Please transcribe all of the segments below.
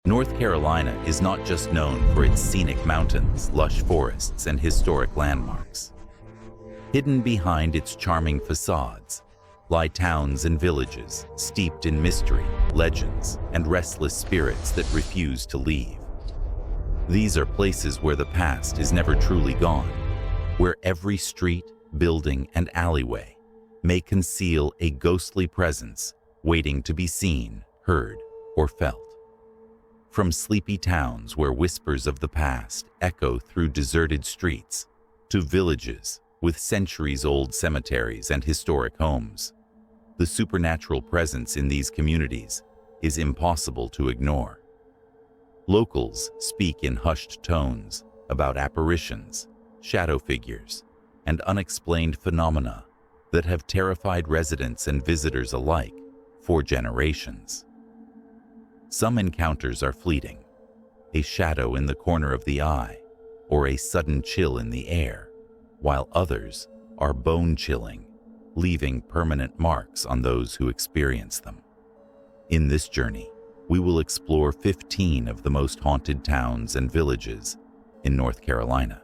North Carolina is not just known for its scenic mountains, lush forests, and historic landmarks. Hidden behind its charming facades lie towns and villages steeped in mystery, legends, and restless spirits that refuse to leave. These are places where the past is never truly gone, where every street, building, and alleyway may conceal a ghostly presence waiting to be seen, heard, or felt. From sleepy towns where whispers of the past echo through deserted streets, to villages with centuries-old cemeteries and historic homes, the supernatural presence in these communities is impossible to ignore. Locals speak in hushed tones about apparitions, shadow figures, and unexplained phenomena that have terrified residents and visitors alike for generations. Some encounters are fleeting, a shadow in the corner of the eye, or a sudden chill in the air, while others are bone-chilling, leaving permanent marks on those who experience them. In this journey, we will explore 15 of the most haunted towns and villages in North Carolina.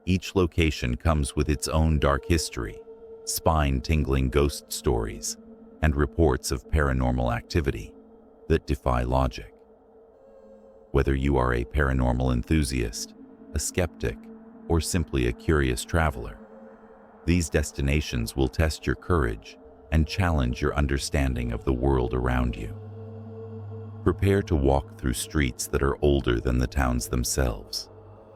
Each location comes with its own dark history, spine-tingling ghost stories, and reports of paranormal activity that defy logic. Whether you are a paranormal enthusiast, a skeptic, or simply a curious traveler, these destinations will test your courage and challenge your understanding of the world around you. Prepare to walk through streets that are older than the towns themselves,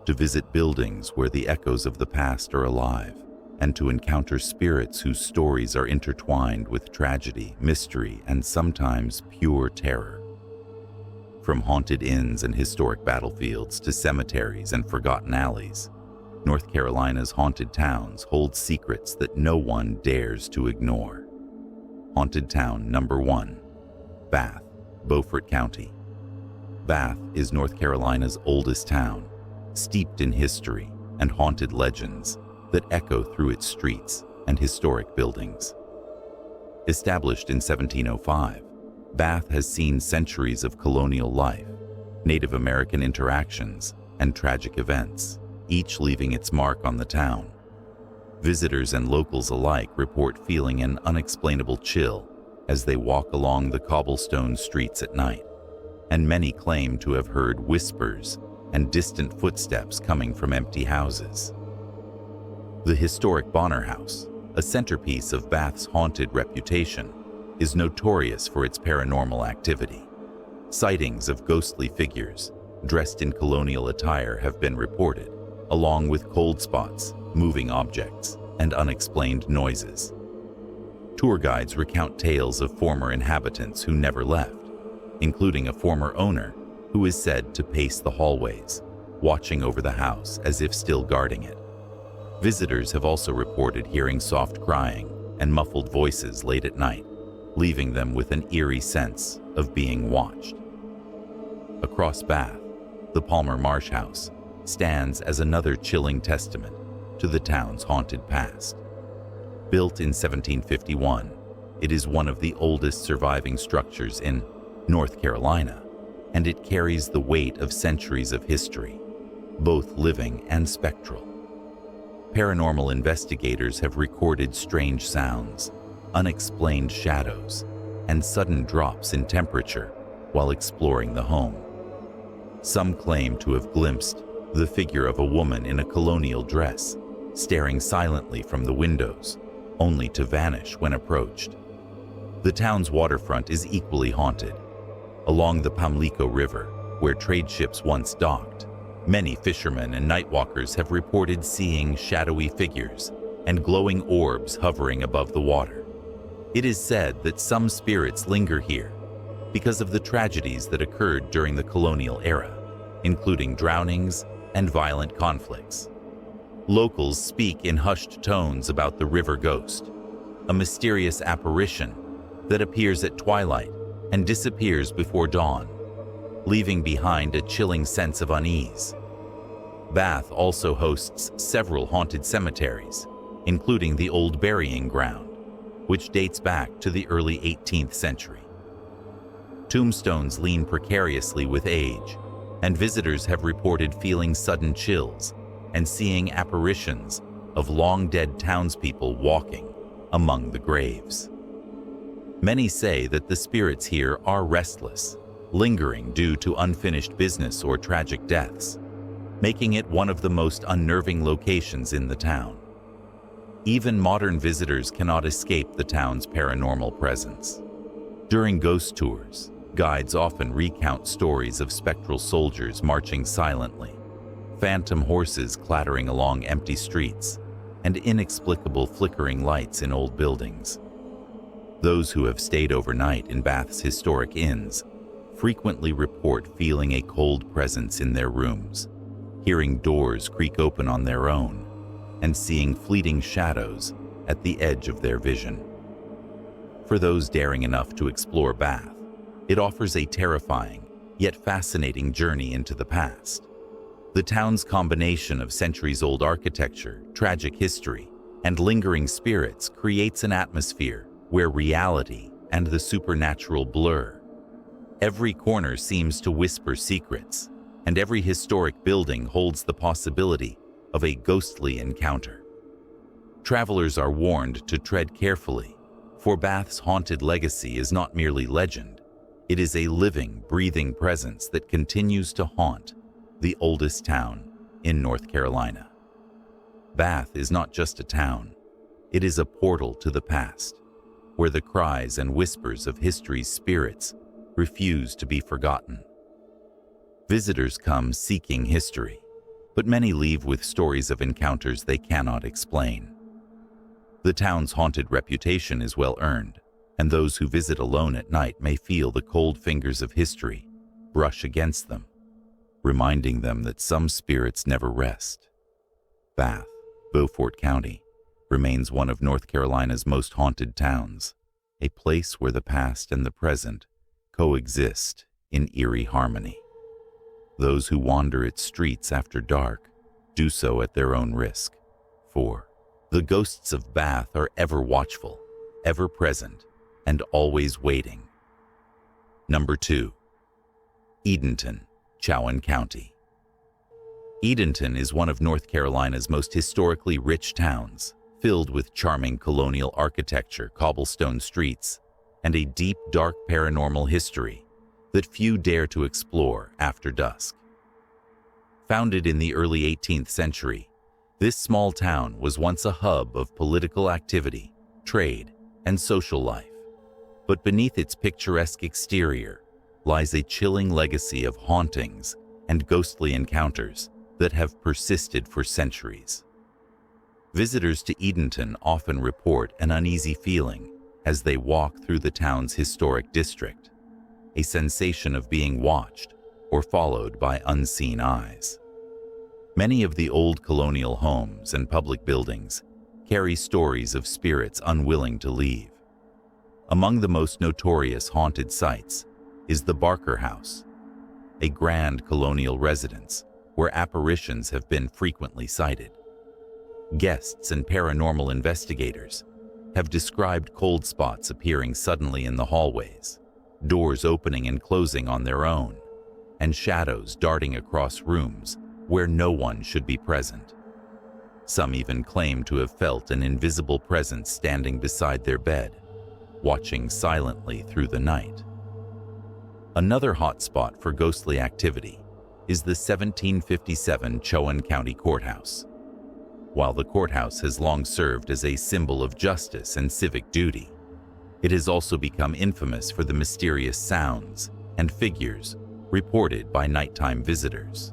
to visit buildings where the echoes of the past are alive, and to encounter spirits whose stories are intertwined with tragedy, mystery, and sometimes pure terror. From haunted inns and historic battlefields to cemeteries and forgotten alleys, North Carolina's haunted towns hold secrets that no one dares to ignore. Haunted Town Number 1, Bath, Beaufort County. Bath is North Carolina's oldest town, steeped in history and haunted legends that echo through its streets and historic buildings. Established in 1705, Bath has seen centuries of colonial life, Native American interactions, and tragic events, each leaving its mark on the town. Visitors and locals alike report feeling an unexplainable chill as they walk along the cobblestone streets at night, and many claim to have heard whispers and distant footsteps coming from empty houses. The historic Bonner House, a centerpiece of Bath's haunted reputation, is notorious for its paranormal activity. Sightings of ghostly figures dressed in colonial attire have been reported, along with cold spots, moving objects, and unexplained noises. Tour guides recount tales of former inhabitants who never left, including a former owner who is said to pace the hallways, watching over the house as if still guarding it. Visitors have also reported hearing soft crying and muffled voices late at night, leaving them with an eerie sense of being watched. Across Bath, the Palmer Marsh House stands as another chilling testament to the town's haunted past. Built in 1751, it is one of the oldest surviving structures in North Carolina, and it carries the weight of centuries of history, both living and spectral. Paranormal investigators have recorded strange sounds, unexplained shadows, and sudden drops in temperature while exploring the home. Some claim to have glimpsed the figure of a woman in a colonial dress, staring silently from the windows, only to vanish when approached. The town's waterfront is equally haunted. Along the Pamlico River, where trade ships once docked, many fishermen and nightwalkers have reported seeing shadowy figures and glowing orbs hovering above the water. It is said that some spirits linger here because of the tragedies that occurred during the colonial era, including drownings and violent conflicts. Locals speak in hushed tones about the river ghost, a mysterious apparition that appears at twilight and disappears before dawn, leaving behind a chilling sense of unease. Bath also hosts several haunted cemeteries, including the Old Burying Ground, which dates back to the early 18th century. Tombstones lean precariously with age, and visitors have reported feeling sudden chills and seeing apparitions of long-dead townspeople walking among the graves. Many say that the spirits here are restless, lingering due to unfinished business or tragic deaths, making it one of the most unnerving locations in the town. Even modern visitors cannot escape the town's paranormal presence. During ghost tours, guides often recount stories of spectral soldiers marching silently, phantom horses clattering along empty streets, and inexplicable flickering lights in old buildings. Those who have stayed overnight in Bath's historic inns frequently report feeling a cold presence in their rooms, hearing doors creak open on their own, and seeing fleeting shadows at the edge of their vision. For those daring enough to explore Bath, it offers a terrifying yet fascinating journey into the past. The town's combination of centuries-old architecture, tragic history, and lingering spirits creates an atmosphere where reality and the supernatural blur. Every corner seems to whisper secrets, and every historic building holds the possibility of a ghostly encounter. Travelers are warned to tread carefully, for Bath's haunted legacy is not merely legend. It is a living, breathing presence that continues to haunt the oldest town in North Carolina. Bath is not just a town, it is a portal to the past, where the cries and whispers of history's spirits refuse to be forgotten. Visitors come seeking history, but many leave with stories of encounters they cannot explain. The town's haunted reputation is well earned, and those who visit alone at night may feel the cold fingers of history brush against them, reminding them that some spirits never rest. Bath, Beaufort County, remains one of North Carolina's most haunted towns, a place where the past and the present coexist in eerie harmony. Those who wander its streets after dark do so at their own risk, for the ghosts of Bath are ever watchful, ever present, and always waiting. Number 2. Edenton, Chowan County. Edenton is one of North Carolina's most historically rich towns, filled with charming colonial architecture, cobblestone streets, and a deep, dark paranormal history that few dare to explore after dusk. Founded in the early 18th century, this small town was once a hub of political activity, trade, and social life. But beneath its picturesque exterior lies a chilling legacy of hauntings and ghostly encounters that have persisted for centuries. Visitors to Edenton often report an uneasy feeling as they walk through the town's historic district, a sensation of being watched or followed by unseen eyes. Many of the old colonial homes and public buildings carry stories of spirits unwilling to leave. Among the most notorious haunted sites is the Barker House, a grand colonial residence where apparitions have been frequently sighted. Guests and paranormal investigators have described cold spots appearing suddenly in the hallways, doors opening and closing on their own, and shadows darting across rooms where no one should be present. Some even claim to have felt an invisible presence standing beside their bed, watching silently through the night. Another hotspot for ghostly activity is the 1757 Chowan County Courthouse. While the courthouse has long served as a symbol of justice and civic duty, it has also become infamous for the mysterious sounds and figures reported by nighttime visitors.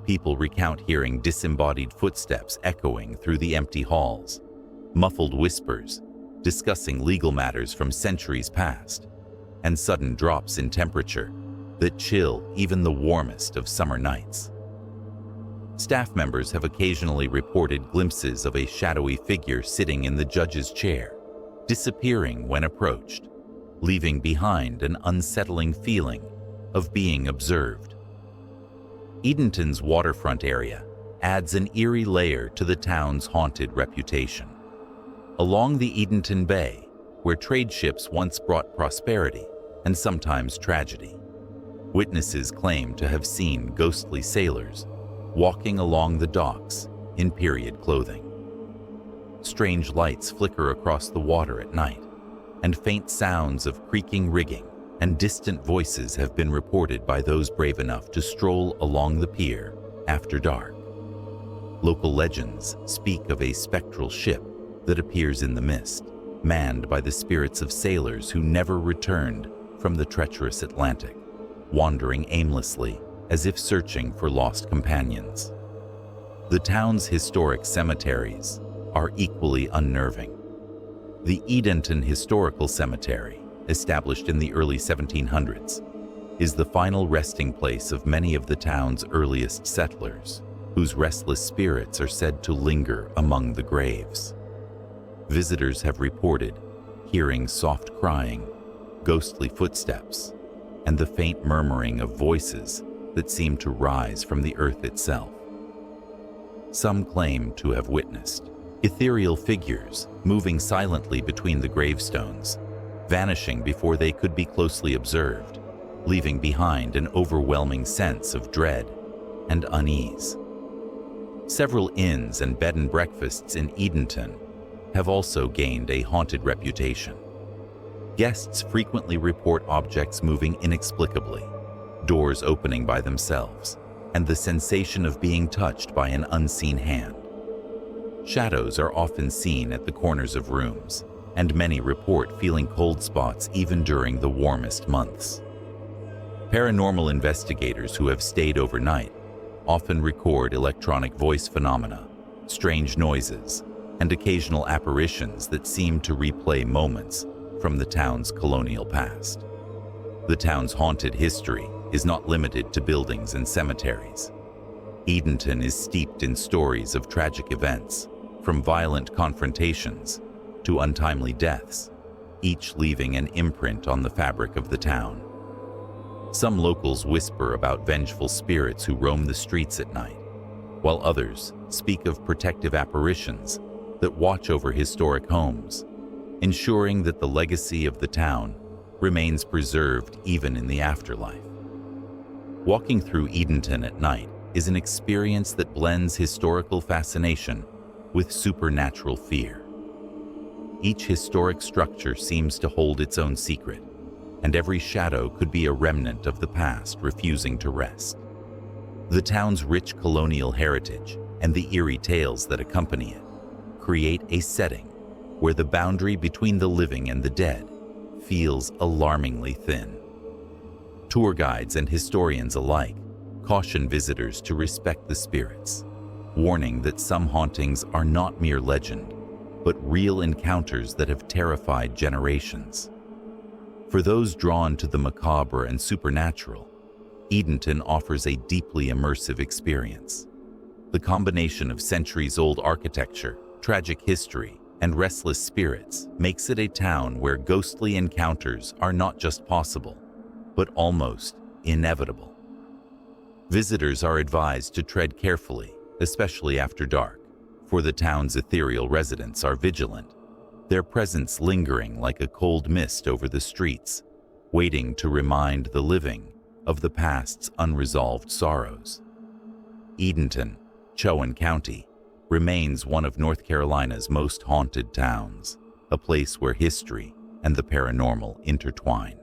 People recount hearing disembodied footsteps echoing through the empty halls, muffled whispers discussing legal matters from centuries past, and sudden drops in temperature that chill even the warmest of summer nights. Staff members have occasionally reported glimpses of a shadowy figure sitting in the judge's chair, disappearing when approached, leaving behind an unsettling feeling of being observed. Edenton's waterfront area adds an eerie layer to the town's haunted reputation. Along the Edenton Bay, where trade ships once brought prosperity, and sometimes tragedy. Witnesses claim to have seen ghostly sailors walking along the docks in period clothing. Strange lights flicker across the water at night, and faint sounds of creaking rigging and distant voices have been reported by those brave enough to stroll along the pier after dark. Local legends speak of a spectral ship that appears in the mist, manned by the spirits of sailors who never returned from the treacherous Atlantic, wandering aimlessly as if searching for lost companions. The town's historic cemeteries are equally unnerving. The Edenton Historical Cemetery, established in the early 1700s, is the final resting place of many of the town's earliest settlers, whose restless spirits are said to linger among the graves. Visitors have reported hearing soft crying, ghostly footsteps, and the faint murmuring of voices that seem to rise from the earth itself. Some claim to have witnessed ethereal figures moving silently between the gravestones, vanishing before they could be closely observed, leaving behind an overwhelming sense of dread and unease. Several inns and bed and breakfasts in Edenton have also gained a haunted reputation. Guests frequently report objects moving inexplicably, doors opening by themselves, and the sensation of being touched by an unseen hand. Shadows are often seen at the corners of rooms, and many report feeling cold spots even during the warmest months. Paranormal investigators who have stayed overnight often record electronic voice phenomena, strange noises, and occasional apparitions that seem to replay moments from the town's colonial past. The town's haunted history is not limited to buildings and cemeteries. Edenton is steeped in stories of tragic events, from violent confrontations to untimely deaths, each leaving an imprint on the fabric of the town. Some locals whisper about vengeful spirits who roam the streets at night, while others speak of protective apparitions that watch over historic homes, ensuring that the legacy of the town remains preserved even in the afterlife. Walking through Edenton at night is an experience that blends historical fascination with supernatural fear. Each historic structure seems to hold its own secret, and every shadow could be a remnant of the past refusing to rest. The town's rich colonial heritage and the eerie tales that accompany it create a setting where the boundary between the living and the dead feels alarmingly thin. Tour guides and historians alike caution visitors to respect the spirits, warning that some hauntings are not mere legend, but real encounters that have terrified generations. For those drawn to the macabre and supernatural, Edenton offers a deeply immersive experience. The combination of centuries-old architecture, tragic history, and restless spirits makes it a town where ghostly encounters are not just possible, but almost inevitable. Visitors are advised to tread carefully, especially after dark, for the town's ethereal residents are vigilant, their presence lingering like a cold mist over the streets, waiting to remind the living of the past's unresolved sorrows. Edenton, Chowan County, remains one of North Carolina's most haunted towns, a place where history and the paranormal intertwine.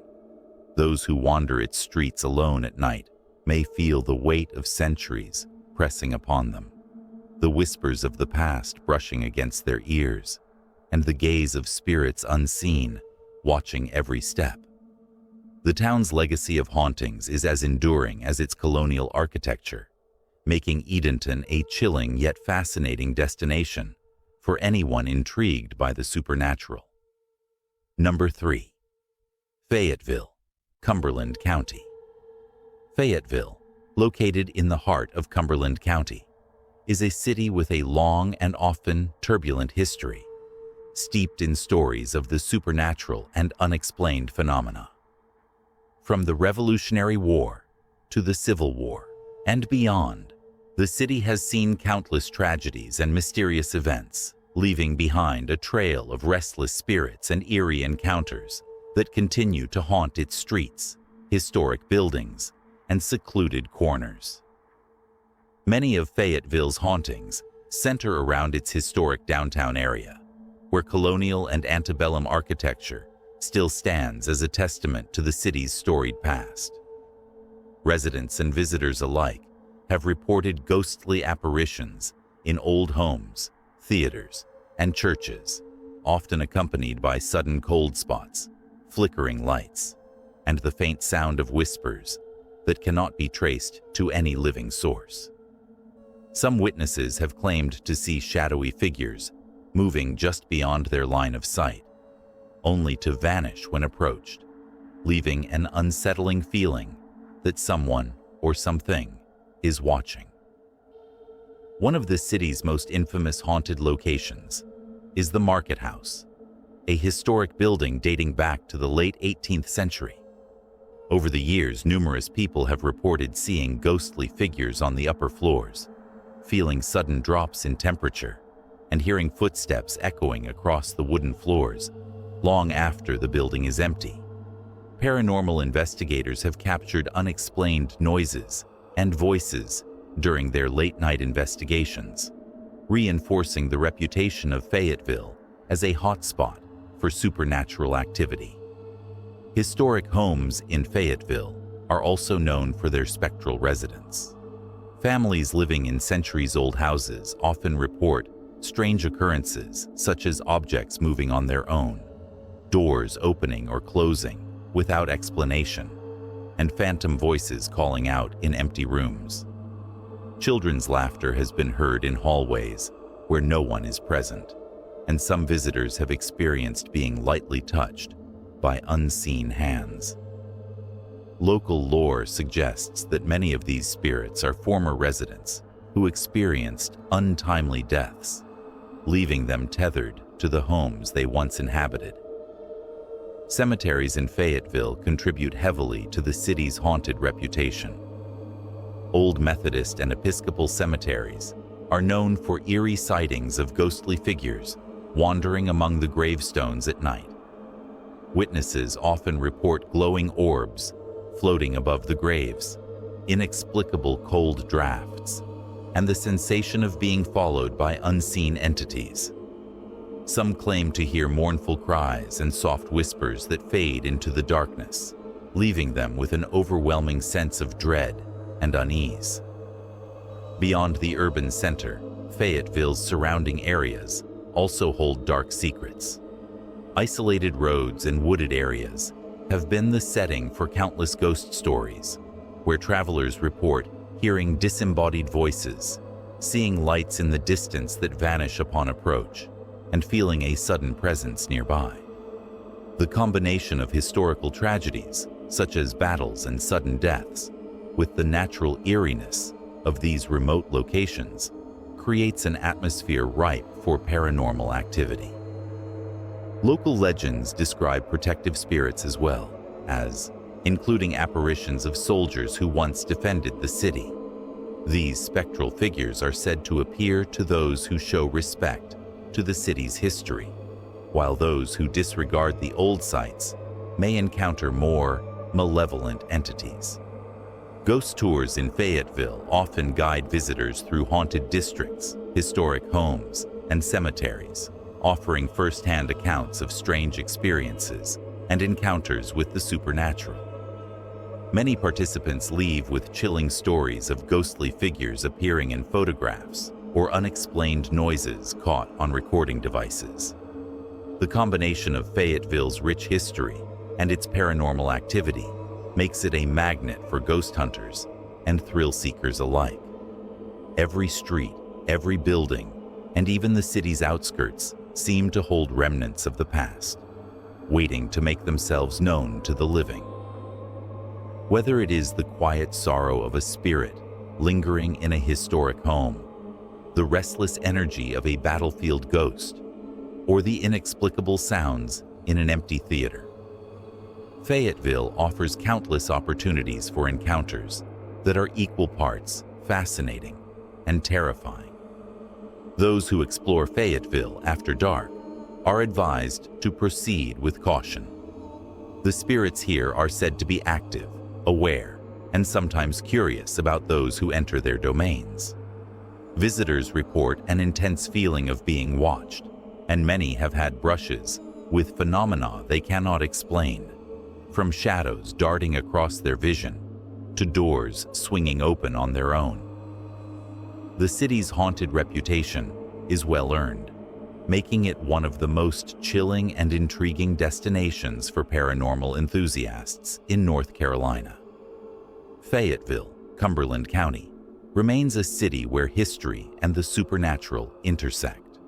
Those who wander its streets alone at night may feel the weight of centuries pressing upon them, the whispers of the past brushing against their ears, and the gaze of spirits unseen watching every step. The town's legacy of hauntings is as enduring as its colonial architecture, making Edenton a chilling yet fascinating destination for anyone intrigued by the supernatural. Number 3. Fayetteville, Cumberland County. Fayetteville, located in the heart of Cumberland County, is a city with a long and often turbulent history, steeped in stories of the supernatural and unexplained phenomena. From the Revolutionary War to the Civil War and beyond, the city has seen countless tragedies and mysterious events, leaving behind a trail of restless spirits and eerie encounters that continue to haunt its streets, historic buildings, and secluded corners. Many of Fayetteville's hauntings center around its historic downtown area, where colonial and antebellum architecture still stands as a testament to the city's storied past. Residents and visitors alike have reported ghostly apparitions in old homes, theaters, and churches, often accompanied by sudden cold spots, flickering lights, and the faint sound of whispers that cannot be traced to any living source. Some witnesses have claimed to see shadowy figures moving just beyond their line of sight, only to vanish when approached, leaving an unsettling feeling that someone or something is watching. One of the city's most infamous haunted locations is the Market House, a historic building dating back to the late 18th century. Over the years, numerous people have reported seeing ghostly figures on the upper floors, feeling sudden drops in temperature, and hearing footsteps echoing across the wooden floors long after the building is empty. Paranormal investigators have captured unexplained noises and voices during their late-night investigations, reinforcing the reputation of Fayetteville as a hotspot for supernatural activity. Historic homes in Fayetteville are also known for their spectral residents. Families living in centuries-old houses often report strange occurrences, such as objects moving on their own, doors opening or closing without explanation, and phantom voices calling out in empty rooms. Children's laughter has been heard in hallways where no one is present, and some visitors have experienced being lightly touched by unseen hands. Local lore suggests that many of these spirits are former residents who experienced untimely deaths, leaving them tethered to the homes they once inhabited. Cemeteries in Fayetteville contribute heavily to the city's haunted reputation. Old Methodist and Episcopal cemeteries are known for eerie sightings of ghostly figures wandering among the gravestones at night. Witnesses often report glowing orbs floating above the graves, inexplicable cold drafts, and the sensation of being followed by unseen entities. Some claim to hear mournful cries and soft whispers that fade into the darkness, leaving them with an overwhelming sense of dread and unease. Beyond the urban center, Fayetteville's surrounding areas also hold dark secrets. Isolated roads and wooded areas have been the setting for countless ghost stories, where travelers report hearing disembodied voices, seeing lights in the distance that vanish upon approach, and feeling a sudden presence nearby. The combination of historical tragedies, such as battles and sudden deaths, with the natural eeriness of these remote locations, creates an atmosphere ripe for paranormal activity. Local legends describe protective spirits as well, including apparitions of soldiers who once defended the city. These spectral figures are said to appear to those who show respect to the city's history, while those who disregard the old sites may encounter more malevolent entities. Ghost tours in Fayetteville often guide visitors through haunted districts, historic homes, and cemeteries, offering first-hand accounts of strange experiences and encounters with the supernatural. Many participants leave with chilling stories of ghostly figures appearing in photographs or unexplained noises caught on recording devices. The combination of Fayetteville's rich history and its paranormal activity makes it a magnet for ghost hunters and thrill seekers alike. Every street, every building, and even the city's outskirts seem to hold remnants of the past, waiting to make themselves known to the living. Whether it is the quiet sorrow of a spirit lingering in a historic home, the restless energy of a battlefield ghost, or the inexplicable sounds in an empty theater, Fayetteville offers countless opportunities for encounters that are equal parts fascinating and terrifying. Those who explore Fayetteville after dark are advised to proceed with caution. The spirits here are said to be active, aware, and sometimes curious about those who enter their domains. Visitors report an intense feeling of being watched, and many have had brushes with phenomena they cannot explain, from shadows darting across their vision to doors swinging open on their own. The city's haunted reputation is well earned, making it one of the most chilling and intriguing destinations for paranormal enthusiasts in North Carolina. Fayetteville, Cumberland County, remains a city where history and the supernatural intersect.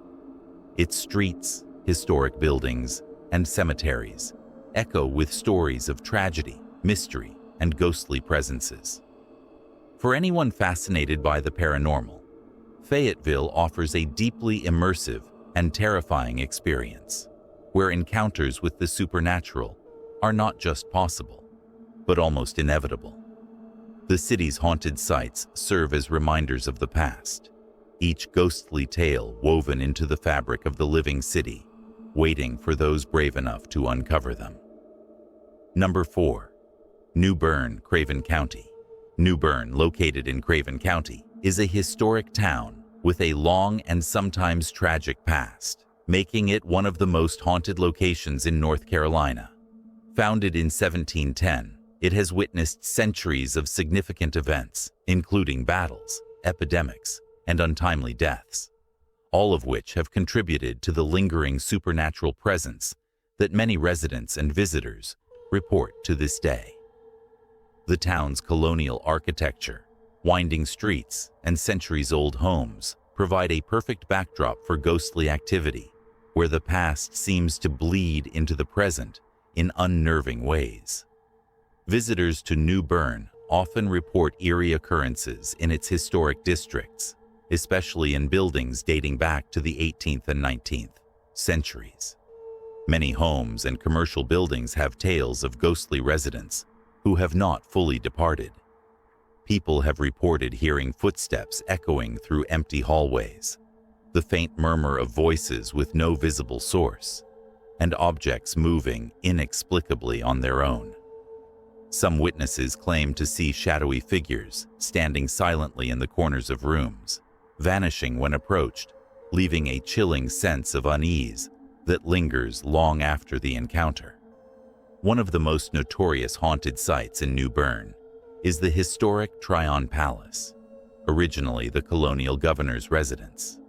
Its streets, historic buildings, and cemeteries echo with stories of tragedy, mystery, and ghostly presences. For anyone fascinated by the paranormal, Fayetteville offers a deeply immersive and terrifying experience, where encounters with the supernatural are not just possible, but almost inevitable. The city's haunted sites serve as reminders of the past, each ghostly tale woven into the fabric of the living city, waiting for those brave enough to uncover them. Number 4. New Bern, Craven County. New Bern, located in Craven County, is a historic town with a long and sometimes tragic past, making it one of the most haunted locations in North Carolina. Founded in 1710, it has witnessed centuries of significant events, including battles, epidemics, and untimely deaths, all of which have contributed to the lingering supernatural presence that many residents and visitors report to this day. The town's colonial architecture, winding streets, and centuries-old homes provide a perfect backdrop for ghostly activity, where the past seems to bleed into the present in unnerving ways. Visitors to New Bern often report eerie occurrences in its historic districts, especially in buildings dating back to the 18th and 19th centuries. Many homes and commercial buildings have tales of ghostly residents who have not fully departed. People have reported hearing footsteps echoing through empty hallways, the faint murmur of voices with no visible source, and objects moving inexplicably on their own. Some witnesses claim to see shadowy figures standing silently in the corners of rooms, vanishing when approached, leaving a chilling sense of unease that lingers long after the encounter. One of the most notorious haunted sites in New Bern is the historic Tryon Palace, originally the colonial governor's residence.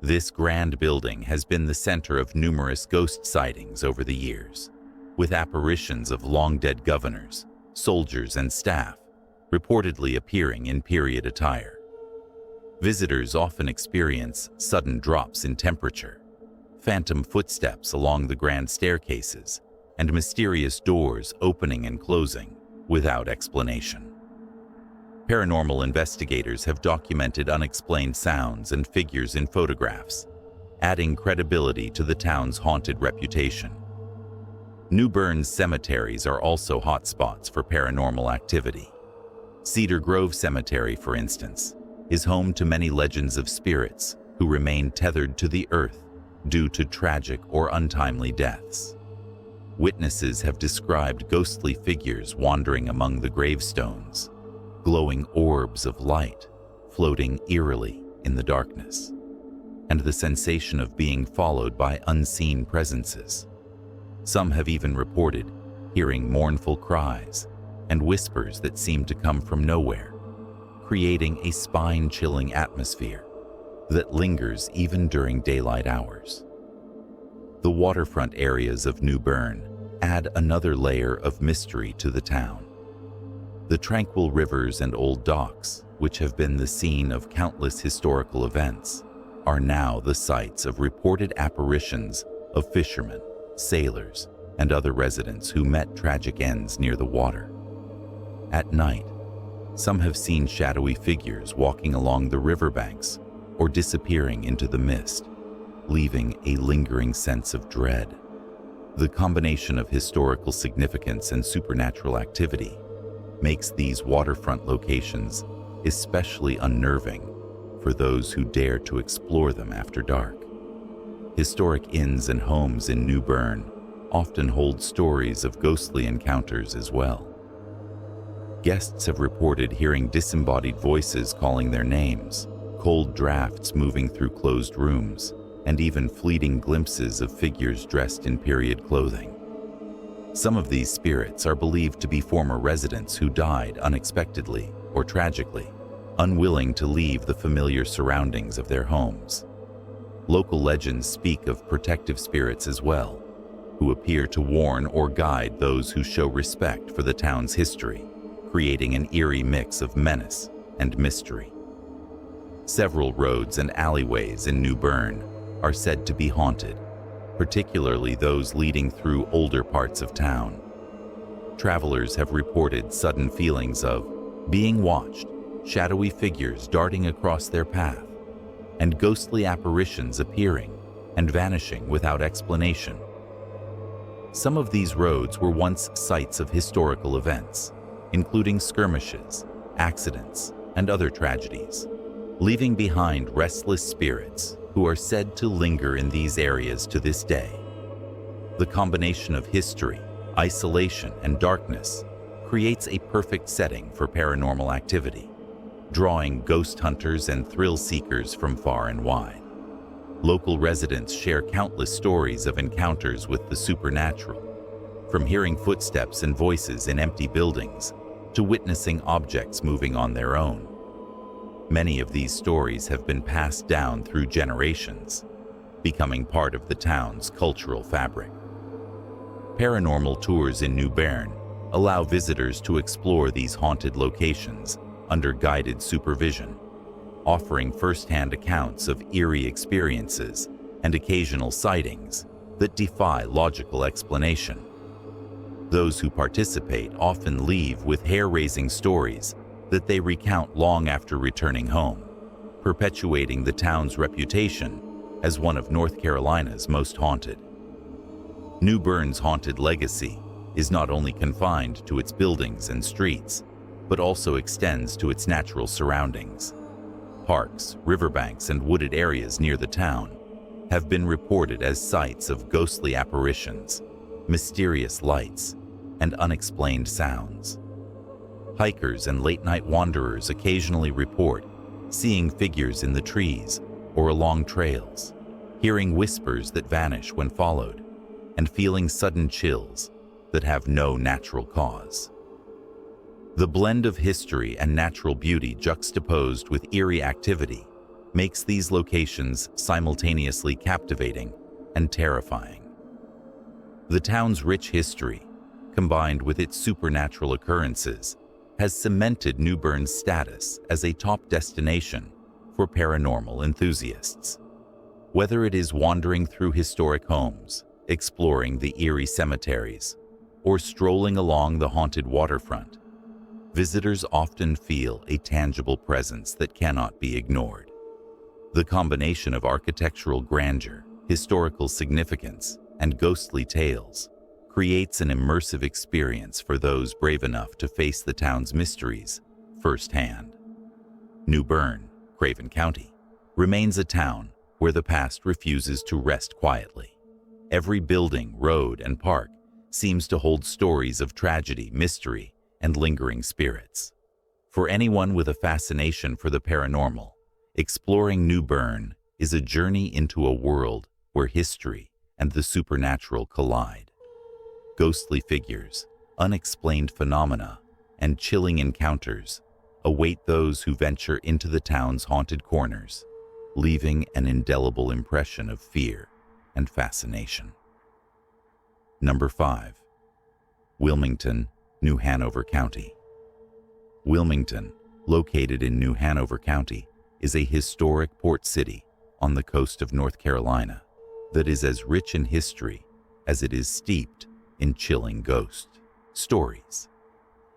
This grand building has been the center of numerous ghost sightings over the years, with apparitions of long-dead governors, soldiers, and staff reportedly appearing in period attire. Visitors often experience sudden drops in temperature, phantom footsteps along the grand staircases, and mysterious doors opening and closing without explanation. Paranormal investigators have documented unexplained sounds and figures in photographs, adding credibility to the town's haunted reputation. New Bern's cemeteries are also hotspots for paranormal activity. Cedar Grove Cemetery, for instance, is home to many legends of spirits who remain tethered to the earth due to tragic or untimely deaths. Witnesses have described ghostly figures wandering among the gravestones, glowing orbs of light floating eerily in the darkness, and the sensation of being followed by unseen presences. Some have even reported hearing mournful cries and whispers that seem to come from nowhere, creating a spine-chilling atmosphere that lingers even during daylight hours. The waterfront areas of New Bern add another layer of mystery to the town. The tranquil rivers and old docks, which have been the scene of countless historical events, are now the sites of reported apparitions of fishermen, sailors, and other residents who met tragic ends near the water. At night, some have seen shadowy figures walking along the riverbanks or disappearing into the mist, leaving a lingering sense of dread. The combination of historical significance and supernatural activity makes these waterfront locations especially unnerving for those who dare to explore them after dark. Historic inns and homes in New Bern often hold stories of ghostly encounters as well. Guests have reported hearing disembodied voices calling their names, cold drafts moving through closed rooms, and even fleeting glimpses of figures dressed in period clothing. Some of these spirits are believed to be former residents who died unexpectedly or tragically, unwilling to leave the familiar surroundings of their homes. Local legends speak of protective spirits as well, who appear to warn or guide those who show respect for the town's history, creating an eerie mix of menace and mystery. Several roads and alleyways in New Bern are said to be haunted, particularly those leading through older parts of town. Travelers have reported sudden feelings of being watched, shadowy figures darting across their path, and ghostly apparitions appearing and vanishing without explanation. Some of these roads were once sites of historical events, including skirmishes, accidents, and other tragedies, leaving behind restless spirits who are said to linger in these areas to this day. The combination of history, isolation, and darkness creates a perfect setting for paranormal activity, drawing ghost hunters and thrill seekers from far and wide. Local residents share countless stories of encounters with the supernatural, from hearing footsteps and voices in empty buildings to witnessing objects moving on their own. Many of these stories have been passed down through generations, becoming part of the town's cultural fabric. Paranormal tours in New Bern allow visitors to explore these haunted locations under guided supervision, offering first-hand accounts of eerie experiences and occasional sightings that defy logical explanation. Those who participate often leave with hair-raising stories that they recount long after returning home, perpetuating the town's reputation as one of North Carolina's most haunted. New Bern's haunted legacy is not only confined to its buildings and streets, but also extends to its natural surroundings. Parks, riverbanks, and wooded areas near the town have been reported as sites of ghostly apparitions, mysterious lights, and unexplained sounds. Hikers and late-night wanderers occasionally report seeing figures in the trees or along trails, hearing whispers that vanish when followed, and feeling sudden chills that have no natural cause. The blend of history and natural beauty juxtaposed with eerie activity makes these locations simultaneously captivating and terrifying. The town's rich history, combined with its supernatural occurrences, has cemented New Bern's status as a top destination for paranormal enthusiasts. Whether it is wandering through historic homes, exploring the eerie cemeteries, or strolling along the haunted waterfront, visitors often feel a tangible presence that cannot be ignored. The combination of architectural grandeur, historical significance, and ghostly tales creates an immersive experience for those brave enough to face the town's mysteries firsthand. New Bern, Craven County, remains a town where the past refuses to rest quietly. Every building, road, and park seems to hold stories of tragedy, mystery, and lingering spirits. For anyone with a fascination for the paranormal, exploring New Bern is a journey into a world where history and the supernatural collide. Ghostly figures, unexplained phenomena, and chilling encounters await those who venture into the town's haunted corners, leaving an indelible impression of fear and fascination. Number 5. Wilmington, New Hanover County. Wilmington, located in New Hanover County, is a historic port city on the coast of North Carolina that is as rich in history as it is steeped in chilling ghost stories.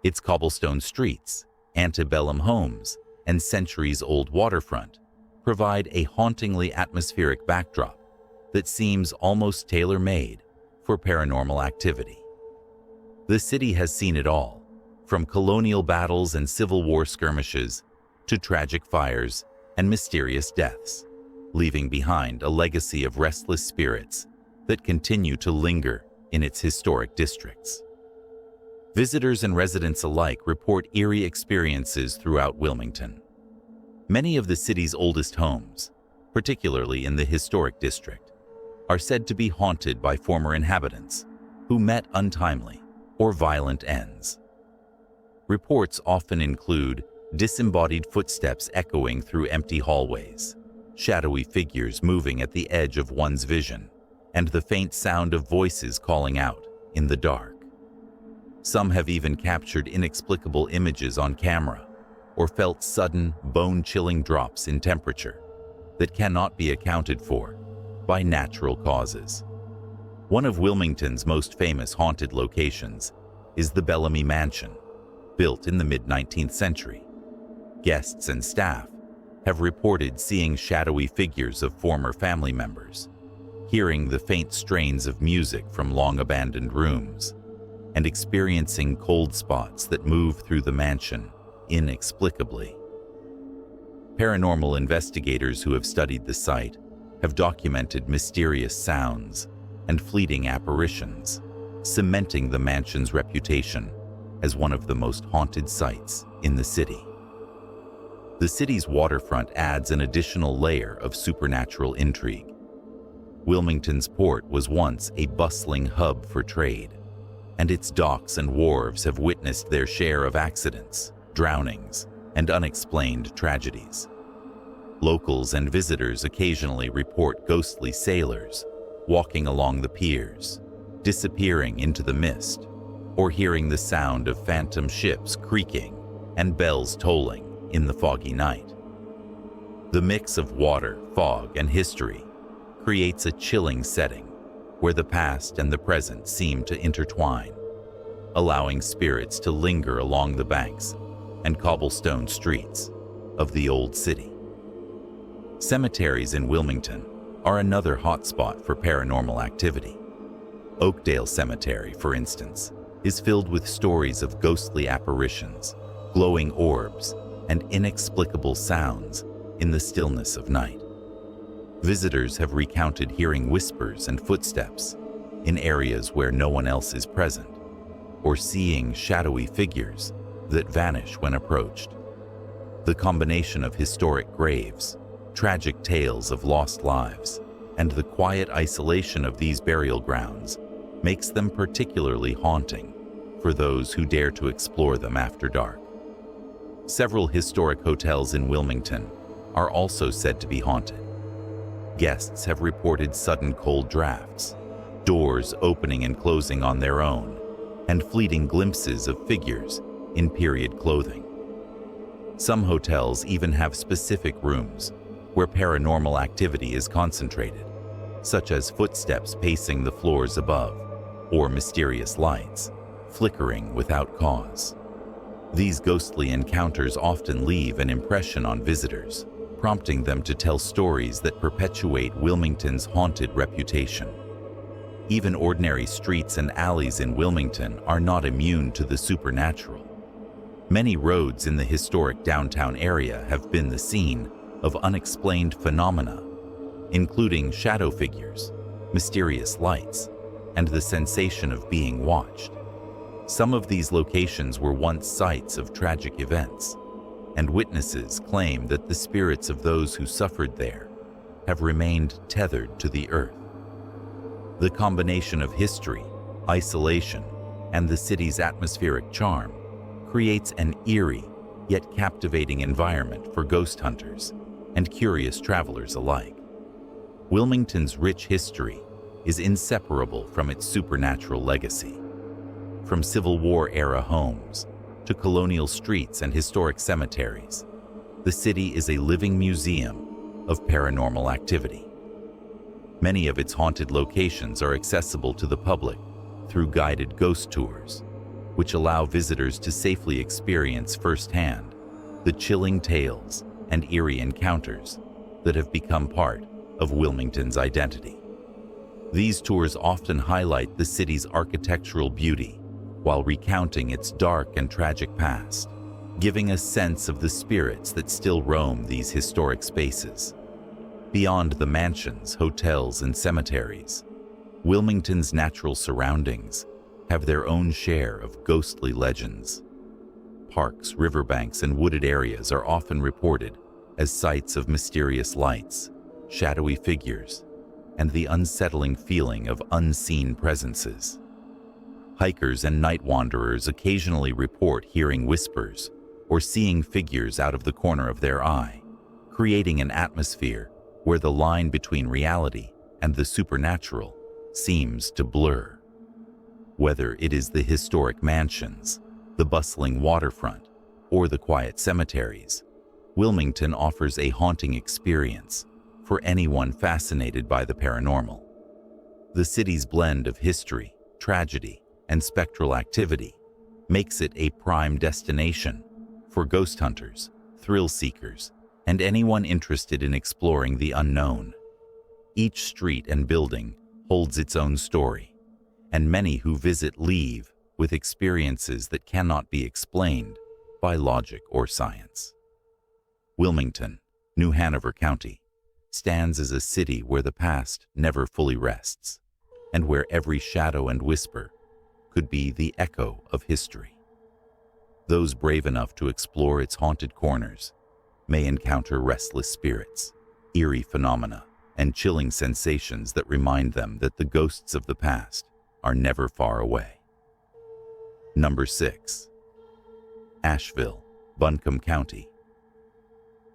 Its cobblestone streets, antebellum homes, and centuries-old waterfront provide a hauntingly atmospheric backdrop that seems almost tailor-made for paranormal activity. The city has seen it all, from colonial battles and Civil War skirmishes to tragic fires and mysterious deaths, leaving behind a legacy of restless spirits that continue to linger in its historic districts. Visitors and residents alike report eerie experiences throughout Wilmington. Many of the city's oldest homes, particularly in the historic district, are said to be haunted by former inhabitants who met untimely or violent ends. Reports often include disembodied footsteps echoing through empty hallways, shadowy figures moving at the edge of one's vision, and the faint sound of voices calling out in the dark. Some have even captured inexplicable images on camera or felt sudden, bone-chilling drops in temperature that cannot be accounted for by natural causes. One of Wilmington's most famous haunted locations is the Bellamy Mansion, built in the mid-19th century. Guests and staff have reported seeing shadowy figures of former family members, hearing the faint strains of music from long-abandoned rooms, and experiencing cold spots that move through the mansion inexplicably. Paranormal investigators who have studied the site have documented mysterious sounds and fleeting apparitions, cementing the mansion's reputation as one of the most haunted sites in the city. The city's waterfront adds an additional layer of supernatural intrigue. Wilmington's port was once a bustling hub for trade, and its docks and wharves have witnessed their share of accidents, drownings, and unexplained tragedies. Locals and visitors occasionally report ghostly sailors walking along the piers, disappearing into the mist, or hearing the sound of phantom ships creaking and bells tolling in the foggy night. The mix of water, fog, and history creates a chilling setting where the past and the present seem to intertwine, allowing spirits to linger along the banks and cobblestone streets of the old city. Cemeteries in Wilmington are another hotspot for paranormal activity. Oakdale Cemetery, for instance, is filled with stories of ghostly apparitions, glowing orbs, and inexplicable sounds in the stillness of night. Visitors have recounted hearing whispers and footsteps in areas where no one else is present, or seeing shadowy figures that vanish when approached. The combination of historic graves, tragic tales of lost lives, and the quiet isolation of these burial grounds makes them particularly haunting for those who dare to explore them after dark. Several historic hotels in Wilmington are also said to be haunted. Guests have reported sudden cold drafts, doors opening and closing on their own, and fleeting glimpses of figures in period clothing. Some hotels even have specific rooms where paranormal activity is concentrated, such as footsteps pacing the floors above or mysterious lights flickering without cause. These ghostly encounters often leave an impression on visitors, prompting them to tell stories that perpetuate Wilmington's haunted reputation. Even ordinary streets and alleys in Wilmington are not immune to the supernatural. Many roads in the historic downtown area have been the scene of unexplained phenomena, including shadow figures, mysterious lights, and the sensation of being watched. Some of these locations were once sites of tragic events, and witnesses claim that the spirits of those who suffered there have remained tethered to the earth. The combination of history, isolation, and the city's atmospheric charm creates an eerie yet captivating environment for ghost hunters and curious travelers alike. Wilmington's rich history is inseparable from its supernatural legacy. From Civil War-era homes to colonial streets and historic cemeteries, the city is a living museum of paranormal activity. Many of its haunted locations are accessible to the public through guided ghost tours, which allow visitors to safely experience firsthand the chilling tales and eerie encounters that have become part of Wilmington's identity. These tours often highlight the city's architectural beauty while recounting its dark and tragic past, giving a sense of the spirits that still roam these historic spaces. Beyond the mansions, hotels, and cemeteries, Wilmington's natural surroundings have their own share of ghostly legends. Parks, riverbanks, and wooded areas are often reported as sites of mysterious lights, shadowy figures, and the unsettling feeling of unseen presences. Hikers and night wanderers occasionally report hearing whispers or seeing figures out of the corner of their eye, creating an atmosphere where the line between reality and the supernatural seems to blur. Whether it is the historic mansions, the bustling waterfront, or the quiet cemeteries, Wilmington offers a haunting experience for anyone fascinated by the paranormal. The city's blend of history, tragedy, and spectral activity makes it a prime destination for ghost hunters, thrill seekers, and anyone interested in exploring the unknown. Each street and building holds its own story, and many who visit leave with experiences that cannot be explained by logic or science. Wilmington, New Hanover County, stands as a city where the past never fully rests, and where every shadow and whisper could be the echo of history. Those brave enough to explore its haunted corners may encounter restless spirits, eerie phenomena, and chilling sensations that remind them that the ghosts of the past are never far away. Number 6. Asheville, Buncombe County.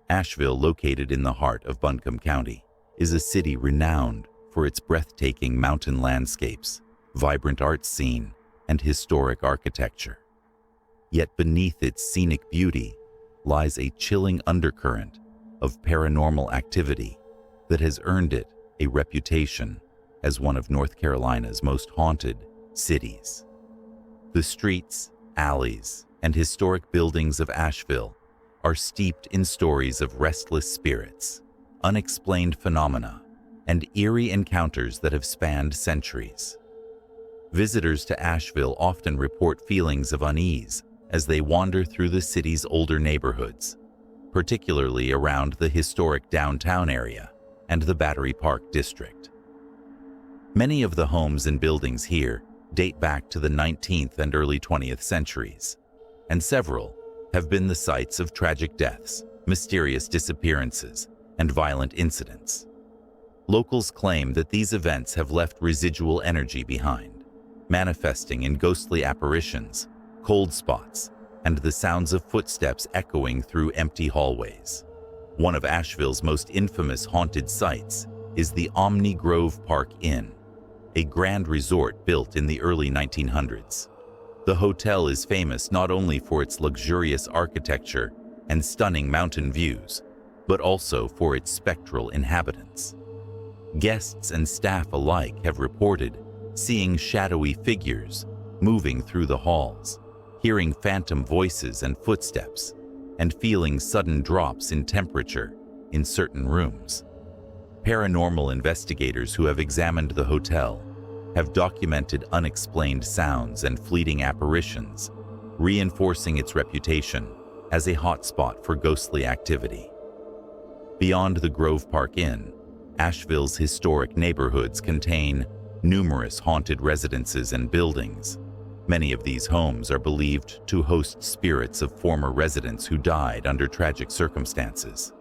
Asheville, located in the heart of Buncombe County, is a city renowned for its breathtaking mountain landscapes, vibrant art scene, and historic architecture. Yet beneath its scenic beauty lies a chilling undercurrent of paranormal activity that has earned it a reputation as one of North Carolina's most haunted cities. The streets, alleys, and historic buildings of Asheville are steeped in stories of restless spirits, unexplained phenomena, and eerie encounters that have spanned centuries. Visitors to Asheville often report feelings of unease as they wander through the city's older neighborhoods, particularly around the historic downtown area and the Battery Park district. Many of the homes and buildings here date back to the 19th and early 20th centuries, and several have been the sites of tragic deaths, mysterious disappearances, and violent incidents. Locals claim that these events have left residual energy behind, manifesting in ghostly apparitions, cold spots, and the sounds of footsteps echoing through empty hallways. One of Asheville's most infamous haunted sites is the Omni Grove Park Inn, a grand resort built in the early 1900s. The hotel is famous not only for its luxurious architecture and stunning mountain views, but also for its spectral inhabitants. Guests and staff alike have reported seeing shadowy figures moving through the halls, hearing phantom voices and footsteps, and feeling sudden drops in temperature in certain rooms. Paranormal investigators who have examined the hotel have documented unexplained sounds and fleeting apparitions, reinforcing its reputation as a hotspot for ghostly activity. Beyond the Grove Park Inn, Asheville's historic neighborhoods contain numerous haunted residences and buildings. Many of these homes are believed to host spirits of former residents who died under tragic circumstances.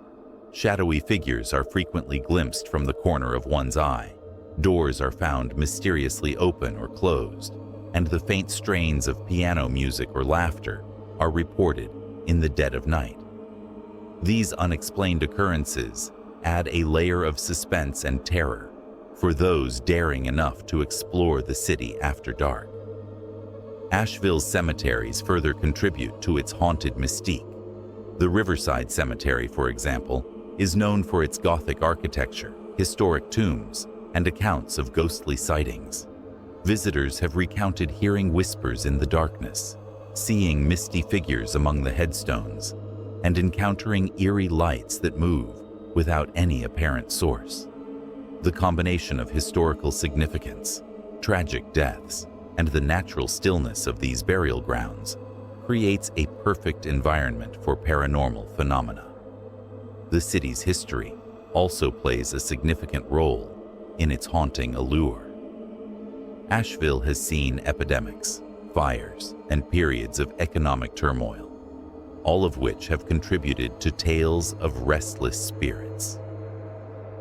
Shadowy figures are frequently glimpsed from the corner of one's eye. Doors are found mysteriously open or closed, and the faint strains of piano music or laughter are reported in the dead of night. These unexplained occurrences add a layer of suspense and terror for those daring enough to explore the city after dark. Asheville's cemeteries further contribute to its haunted mystique. The Riverside Cemetery, for example, is known for its Gothic architecture, historic tombs, and accounts of ghostly sightings. Visitors have recounted hearing whispers in the darkness, seeing misty figures among the headstones, and encountering eerie lights that move without any apparent source. The combination of historical significance, tragic deaths, and the natural stillness of these burial grounds creates a perfect environment for paranormal phenomena. The city's history also plays a significant role in its haunting allure. Asheville has seen epidemics, fires, and periods of economic turmoil, all of which have contributed to tales of restless spirits.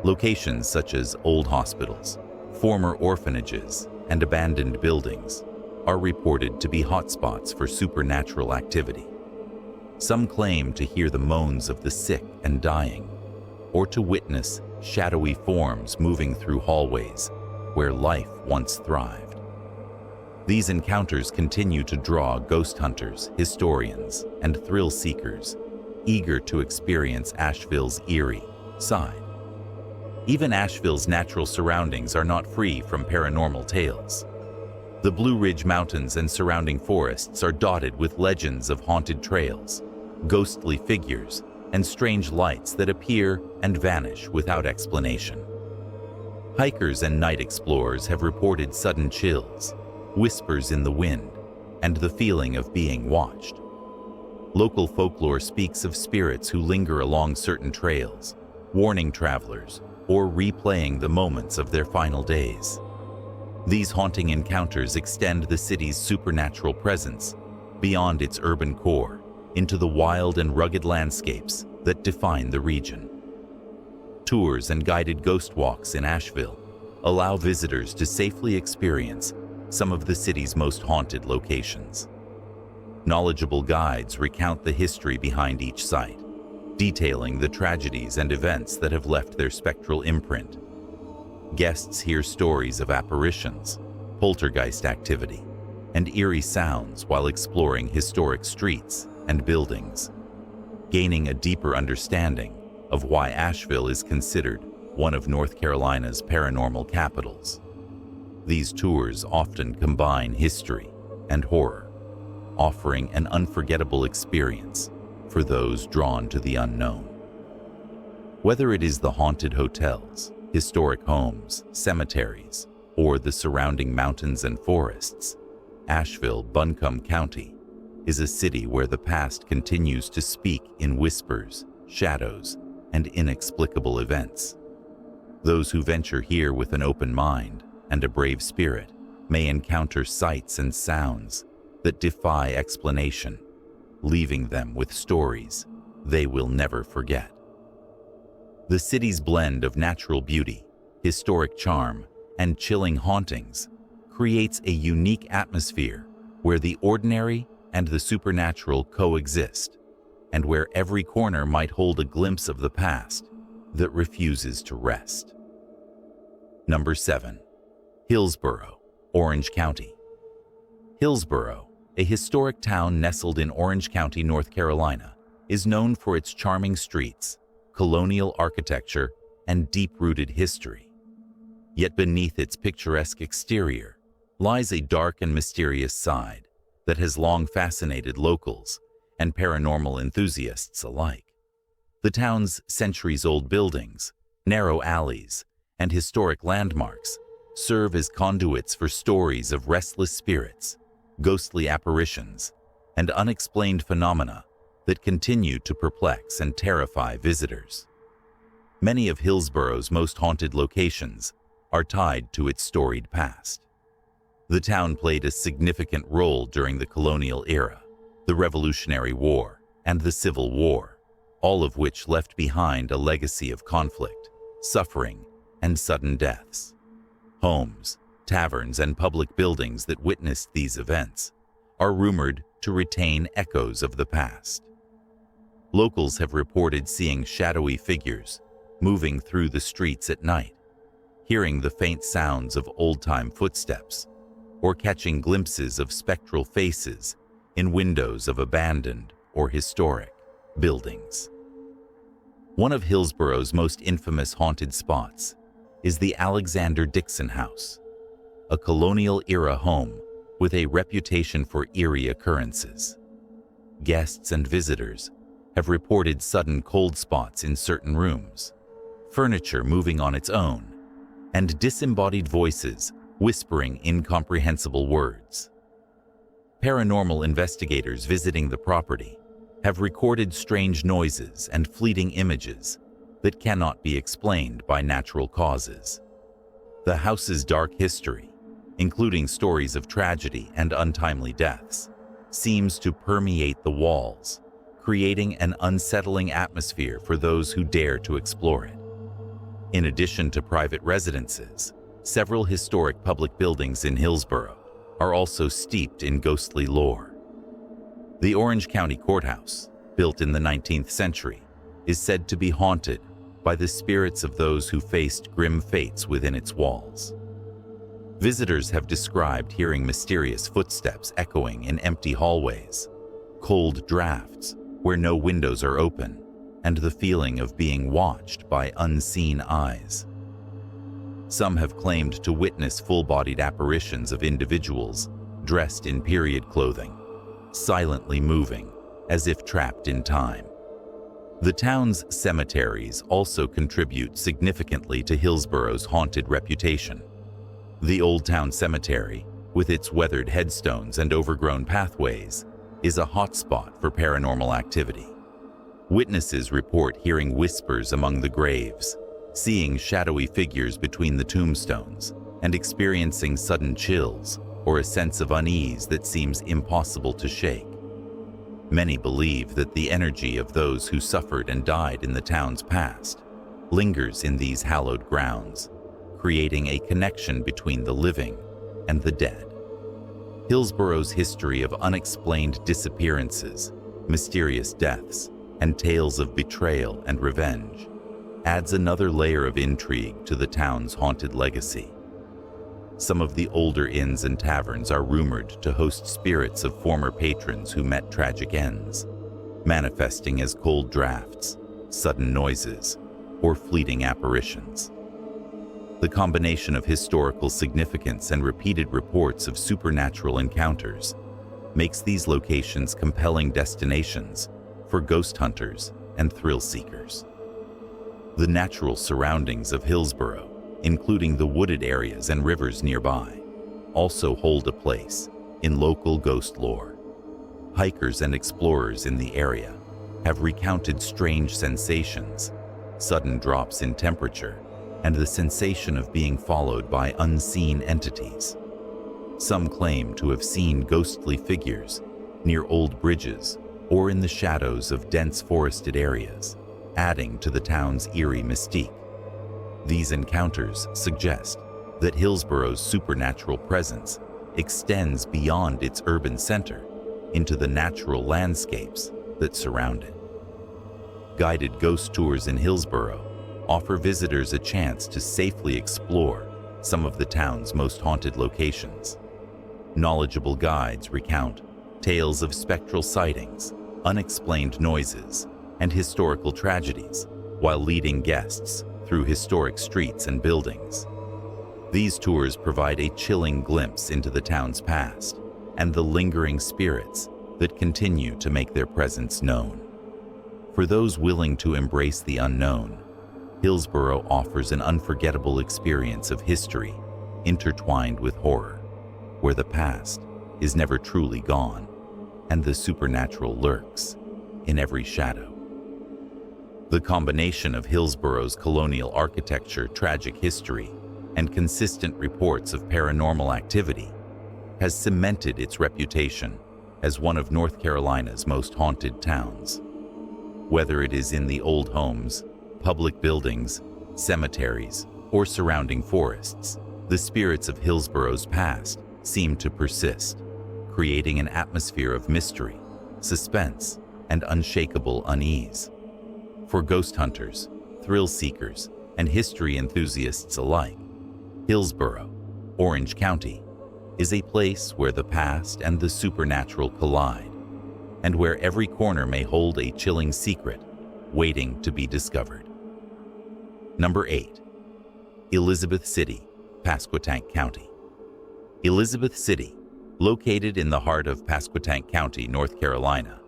Locations such as old hospitals, former orphanages, and abandoned buildings are reported to be hotspots for supernatural activity. Some claim to hear the moans of the sick and dying, or to witness shadowy forms moving through hallways where life once thrived. These encounters continue to draw ghost hunters, historians, and thrill seekers eager to experience Asheville's eerie side. Even Asheville's natural surroundings are not free from paranormal tales. The Blue Ridge Mountains and surrounding forests are dotted with legends of haunted trails, ghostly figures, and strange lights that appear and vanish without explanation. Hikers and night explorers have reported sudden chills, whispers in the wind, and the feeling of being watched. Local folklore speaks of spirits who linger along certain trails, warning travelers, or replaying the moments of their final days. These haunting encounters extend the city's supernatural presence beyond its urban core into the wild and rugged landscapes that define the region. Tours and guided ghost walks in Asheville allow visitors to safely experience some of the city's most haunted locations. Knowledgeable guides recount the history behind each site, detailing the tragedies and events that have left their spectral imprint. Guests hear stories of apparitions, poltergeist activity, and eerie sounds while exploring historic streets and buildings, gaining a deeper understanding of why Asheville is considered one of North Carolina's paranormal capitals. These tours often combine history and horror, offering an unforgettable experience for those drawn to the unknown. Whether it is the haunted hotels, historic homes, cemeteries, or the surrounding mountains and forests, Asheville, Buncombe County, is a city where the past continues to speak in whispers, shadows, and inexplicable events. Those who venture here with an open mind and a brave spirit may encounter sights and sounds that defy explanation, leaving them with stories they will never forget. The city's blend of natural beauty, historic charm, and chilling hauntings creates a unique atmosphere where the ordinary and the supernatural coexist, and where every corner might hold a glimpse of the past that refuses to rest. Number 7. Hillsborough, Orange County. Hillsborough, a historic town nestled in Orange County, North Carolina, is known for its charming streets, colonial architecture, and deep-rooted history. Yet beneath its picturesque exterior lies a dark and mysterious side that has long fascinated locals and paranormal enthusiasts alike. The town's centuries-old buildings, narrow alleys, and historic landmarks serve as conduits for stories of restless spirits, ghostly apparitions, and unexplained phenomena that continue to perplex and terrify visitors. Many of Hillsborough's most haunted locations are tied to its storied past. The town played a significant role during the colonial era, the Revolutionary War, and the Civil War, all of which left behind a legacy of conflict, suffering, and sudden deaths. Homes, taverns, and public buildings that witnessed these events are rumored to retain echoes of the past. Locals have reported seeing shadowy figures moving through the streets at night, hearing the faint sounds of old-time footsteps, or catching glimpses of spectral faces in windows of abandoned or historic buildings. One of Hillsborough's most infamous haunted spots is the Alexander Dixon House, a colonial-era home with a reputation for eerie occurrences. Guests and visitors have reported sudden cold spots in certain rooms, furniture moving on its own, and disembodied voices whispering incomprehensible words. Paranormal investigators visiting the property have recorded strange noises and fleeting images that cannot be explained by natural causes. The house's dark history, including stories of tragedy and untimely deaths, seems to permeate the walls, creating an unsettling atmosphere for those who dare to explore it. In addition to private residences, several historic public buildings in Hillsborough are also steeped in ghostly lore. The Orange County Courthouse, built in the 19th century, is said to be haunted by the spirits of those who faced grim fates within its walls. Visitors have described hearing mysterious footsteps echoing in empty hallways, cold drafts where no windows are open, and the feeling of being watched by unseen eyes. Some have claimed to witness full-bodied apparitions of individuals dressed in period clothing, silently moving as if trapped in time. The town's cemeteries also contribute significantly to Hillsborough's haunted reputation. The Old Town Cemetery, with its weathered headstones and overgrown pathways, is a hotspot for paranormal activity. Witnesses report hearing whispers among the graves, seeing shadowy figures between the tombstones, and experiencing sudden chills or a sense of unease that seems impossible to shake. Many believe that the energy of those who suffered and died in the town's past lingers in these hallowed grounds, creating a connection between the living and the dead. Hillsborough's history of unexplained disappearances, mysterious deaths, and tales of betrayal and revenge adds another layer of intrigue to the town's haunted legacy. Some of the older inns and taverns are rumored to host spirits of former patrons who met tragic ends, manifesting as cold drafts, sudden noises, or fleeting apparitions. The combination of historical significance and repeated reports of supernatural encounters makes these locations compelling destinations for ghost hunters and thrill seekers. The natural surroundings of Hillsborough, including the wooded areas and rivers nearby, also hold a place in local ghost lore. Hikers and explorers in the area have recounted strange sensations, sudden drops in temperature, and the sensation of being followed by unseen entities. Some claim to have seen ghostly figures near old bridges or in the shadows of dense forested areas, adding to the town's eerie mystique. These encounters suggest that Hillsborough's supernatural presence extends beyond its urban center into the natural landscapes that surround it. Guided ghost tours in Hillsborough offer visitors a chance to safely explore some of the town's most haunted locations. Knowledgeable guides recount tales of spectral sightings, unexplained noises, and historical tragedies, while leading guests through historic streets and buildings. These tours provide a chilling glimpse into the town's past and the lingering spirits that continue to make their presence known. For those willing to embrace the unknown, Hillsborough offers an unforgettable experience of history intertwined with horror, where the past is never truly gone and the supernatural lurks in every shadow. The combination of Hillsborough's colonial architecture, tragic history, and consistent reports of paranormal activity has cemented its reputation as one of North Carolina's most haunted towns. Whether it is in the old homes, public buildings, cemeteries, or surrounding forests, the spirits of Hillsborough's past seem to persist, creating an atmosphere of mystery, suspense, and unshakable unease. For ghost hunters, thrill seekers, and history enthusiasts alike, Hillsborough, Orange County, is a place where the past and the supernatural collide, and where every corner may hold a chilling secret waiting to be discovered. Number 8. Elizabeth City, Pasquotank County. Elizabeth City, located in the heart of Pasquotank County, North Carolina,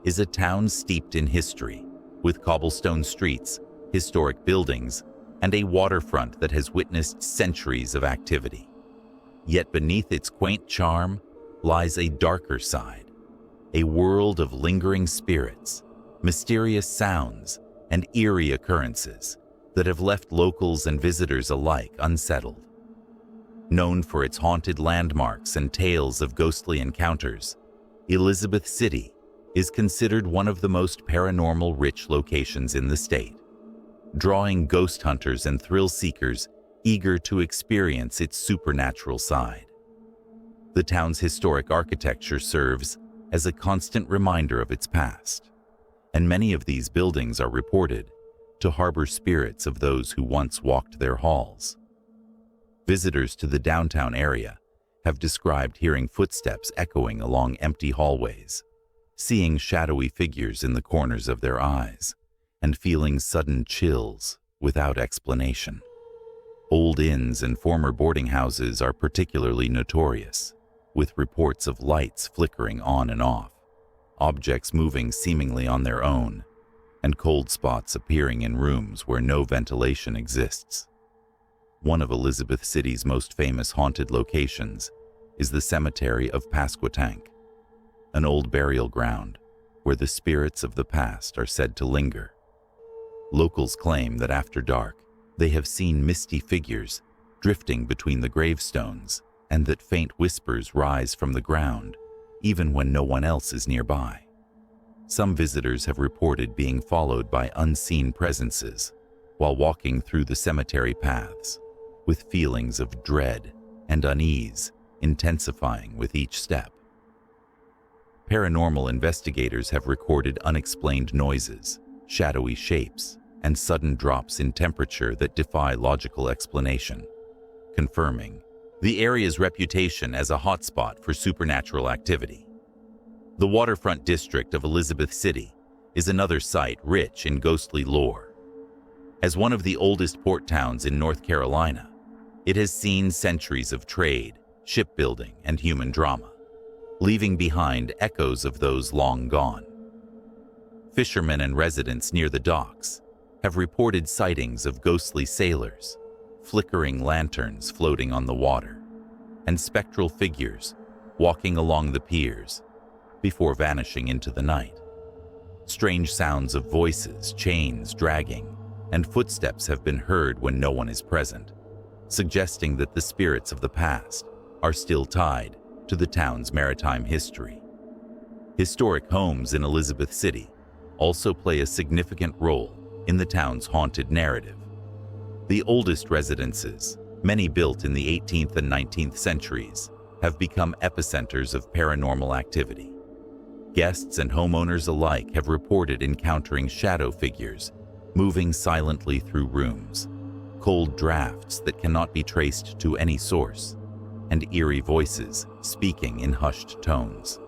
is a town steeped in history, with cobblestone streets, historic buildings, and a waterfront that has witnessed centuries of activity. Yet beneath its quaint charm lies a darker side, a world of lingering spirits, mysterious sounds, and eerie occurrences that have left locals and visitors alike unsettled. Known for its haunted landmarks and tales of ghostly encounters, Elizabeth City is considered one of the most paranormal-rich locations in the state, drawing ghost hunters and thrill-seekers eager to experience its supernatural side. The town's historic architecture serves as a constant reminder of its past, and many of these buildings are reported to harbor spirits of those who once walked their halls. Visitors to the downtown area have described hearing footsteps echoing along empty hallways, seeing shadowy figures in the corners of their eyes, and feeling sudden chills without explanation. Old inns and former boarding houses are particularly notorious, with reports of lights flickering on and off, objects moving seemingly on their own, and cold spots appearing in rooms where no ventilation exists. One of Elizabeth City's most famous haunted locations is the cemetery of Pasquotank, an old burial ground where the spirits of the past are said to linger. Locals claim that after dark, they have seen misty figures drifting between the gravestones, and that faint whispers rise from the ground, even when no one else is nearby. Some visitors have reported being followed by unseen presences while walking through the cemetery paths, with feelings of dread and unease intensifying with each step. Paranormal investigators have recorded unexplained noises, shadowy shapes, and sudden drops in temperature that defy logical explanation, confirming the area's reputation as a hotspot for supernatural activity. The waterfront district of Elizabeth City is another site rich in ghostly lore. As one of the oldest port towns in North Carolina, it has seen centuries of trade, shipbuilding, and human drama, leaving behind echoes of those long gone. Fishermen and residents near the docks have reported sightings of ghostly sailors, flickering lanterns floating on the water, and spectral figures walking along the piers before vanishing into the night. Strange sounds of voices, chains dragging, and footsteps have been heard when no one is present, suggesting that the spirits of the past are still tied to the town's maritime history. Historic homes in Elizabeth City also play a significant role in the town's haunted narrative. The oldest residences, many built in the 18th and 19th centuries, have become epicenters of paranormal activity. Guests and homeowners alike have reported encountering shadow figures moving silently through rooms, cold drafts that cannot be traced to any source, and eerie voices speaking in hushed tones.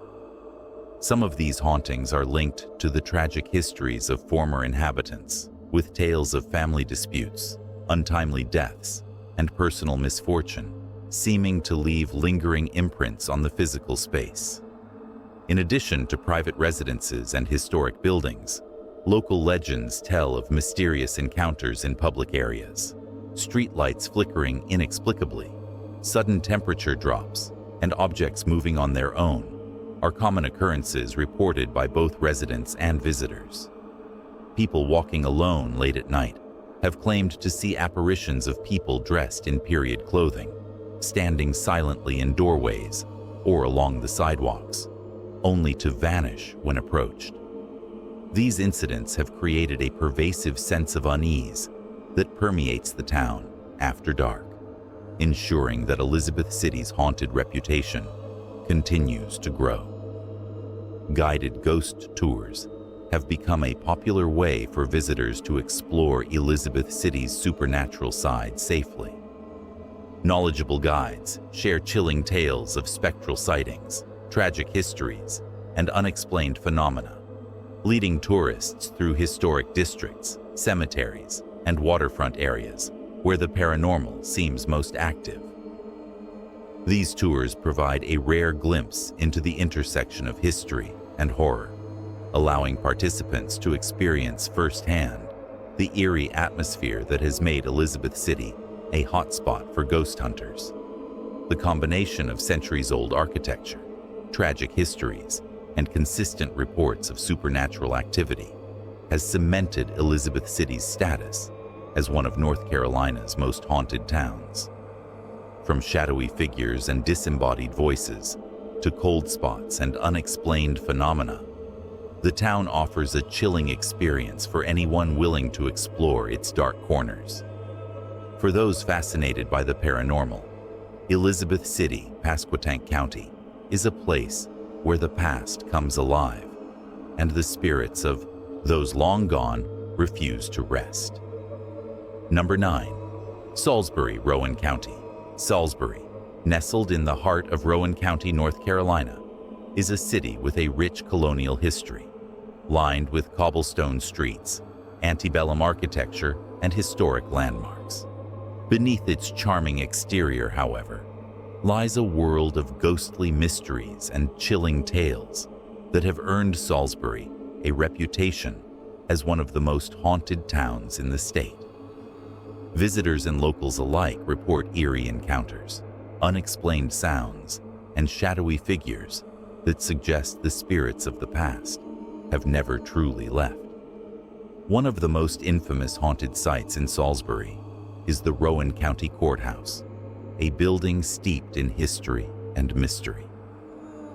Some of these hauntings are linked to the tragic histories of former inhabitants, with tales of family disputes, untimely deaths, and personal misfortune seeming to leave lingering imprints on the physical space. In addition to private residences and historic buildings, local legends tell of mysterious encounters in public areas. Streetlights flickering inexplicably, sudden temperature drops, and objects moving on their own are common occurrences reported by both residents and visitors. People walking alone late at night have claimed to see apparitions of people dressed in period clothing, standing silently in doorways or along the sidewalks, only to vanish when approached. These incidents have created a pervasive sense of unease that permeates the town after dark, ensuring that Elizabeth City's haunted reputation continues to grow. Guided ghost tours have become a popular way for visitors to explore Elizabeth City's supernatural side safely. Knowledgeable guides share chilling tales of spectral sightings, tragic histories, and unexplained phenomena, leading tourists through historic districts, cemeteries, and waterfront areas where the paranormal seems most active. These tours provide a rare glimpse into the intersection of history and horror, allowing participants to experience firsthand the eerie atmosphere that has made Elizabeth City a hotspot for ghost hunters. The combination of centuries-old architecture, tragic histories, and consistent reports of supernatural activity has cemented Elizabeth City's status as one of North Carolina's most haunted towns. From shadowy figures and disembodied voices to cold spots and unexplained phenomena, the town offers a chilling experience for anyone willing to explore its dark corners. For those fascinated by the paranormal, Elizabeth City, Pasquotank County, is a place where the past comes alive and the spirits of those long gone refuse to rest. Number 9. Salisbury, Rowan County. Salisbury, nestled in the heart of Rowan County, North Carolina, is a city with a rich colonial history, lined with cobblestone streets, antebellum architecture, and historic landmarks. Beneath its charming exterior, however, lies a world of ghostly mysteries and chilling tales that have earned Salisbury a reputation as one of the most haunted towns in the state. Visitors and locals alike report eerie encounters, unexplained sounds, and shadowy figures that suggest the spirits of the past have never truly left. One of the most infamous haunted sites in Salisbury is the Rowan County Courthouse, a building steeped in history and mystery.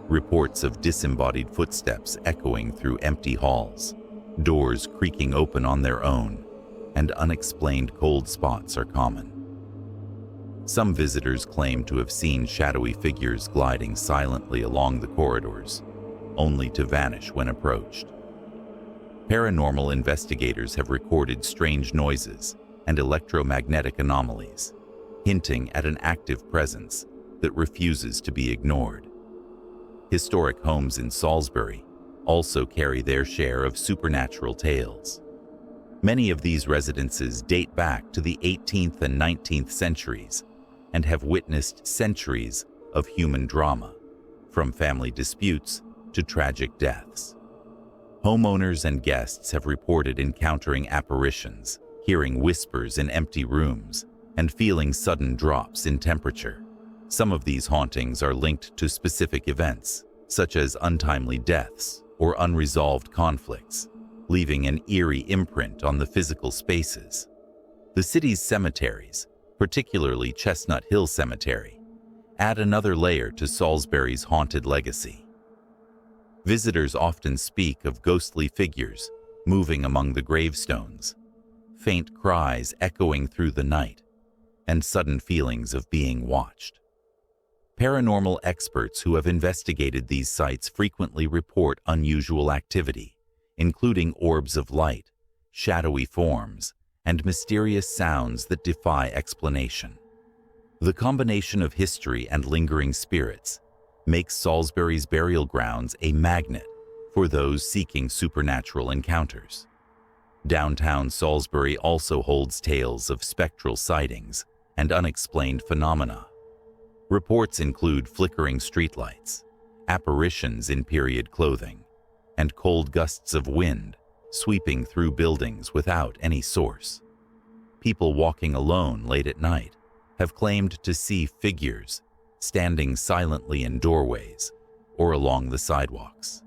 Reports of disembodied footsteps echoing through empty halls, doors creaking open on their own, and unexplained cold spots are common. Some visitors claim to have seen shadowy figures gliding silently along the corridors, only to vanish when approached. Paranormal investigators have recorded strange noises and electromagnetic anomalies, hinting at an active presence that refuses to be ignored. Historic homes in Salisbury also carry their share of supernatural tales. Many of these residences date back to the 18th and 19th centuries and have witnessed centuries of human drama, from family disputes to tragic deaths. Homeowners and guests have reported encountering apparitions, hearing whispers in empty rooms, and feeling sudden drops in temperature. Some of these hauntings are linked to specific events, such as untimely deaths or unresolved conflicts, leaving an eerie imprint on the physical spaces. The city's cemeteries, particularly Chestnut Hill Cemetery, add another layer to Salisbury's haunted legacy. Visitors often speak of ghostly figures moving among the gravestones, faint cries echoing through the night, and sudden feelings of being watched. Paranormal experts who have investigated these sites frequently report unusual activity, including orbs of light, shadowy forms, and mysterious sounds that defy explanation. The combination of history and lingering spirits makes Salisbury's burial grounds a magnet for those seeking supernatural encounters. Downtown Salisbury also holds tales of spectral sightings and unexplained phenomena. Reports include flickering streetlights, apparitions in period clothing, and cold gusts of wind sweeping through buildings without any source. People walking alone late at night have claimed to see figures standing silently in doorways or along the sidewalks,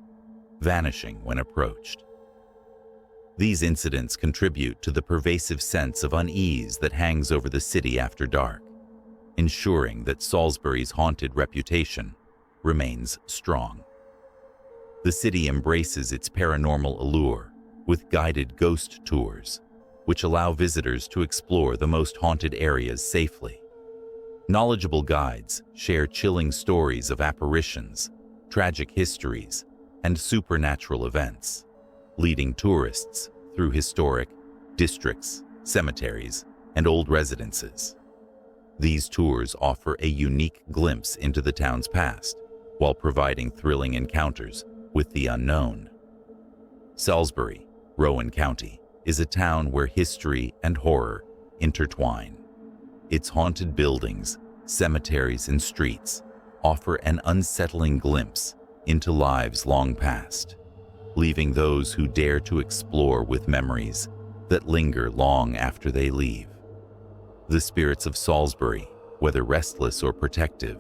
vanishing when approached. These incidents contribute to the pervasive sense of unease that hangs over the city after dark, ensuring that Salisbury's haunted reputation remains strong. The city embraces its paranormal allure with guided ghost tours, which allow visitors to explore the most haunted areas safely. Knowledgeable guides share chilling stories of apparitions, tragic histories, and supernatural events, leading tourists through historic districts, cemeteries, and old residences. These tours offer a unique glimpse into the town's past, while providing thrilling encounters with the unknown. Salisbury, Rowan County, is a town where history and horror intertwine. Its haunted buildings, cemeteries, and streets offer an unsettling glimpse into lives long past, leaving those who dare to explore with memories that linger long after they leave. The spirits of Salisbury, whether restless or protective,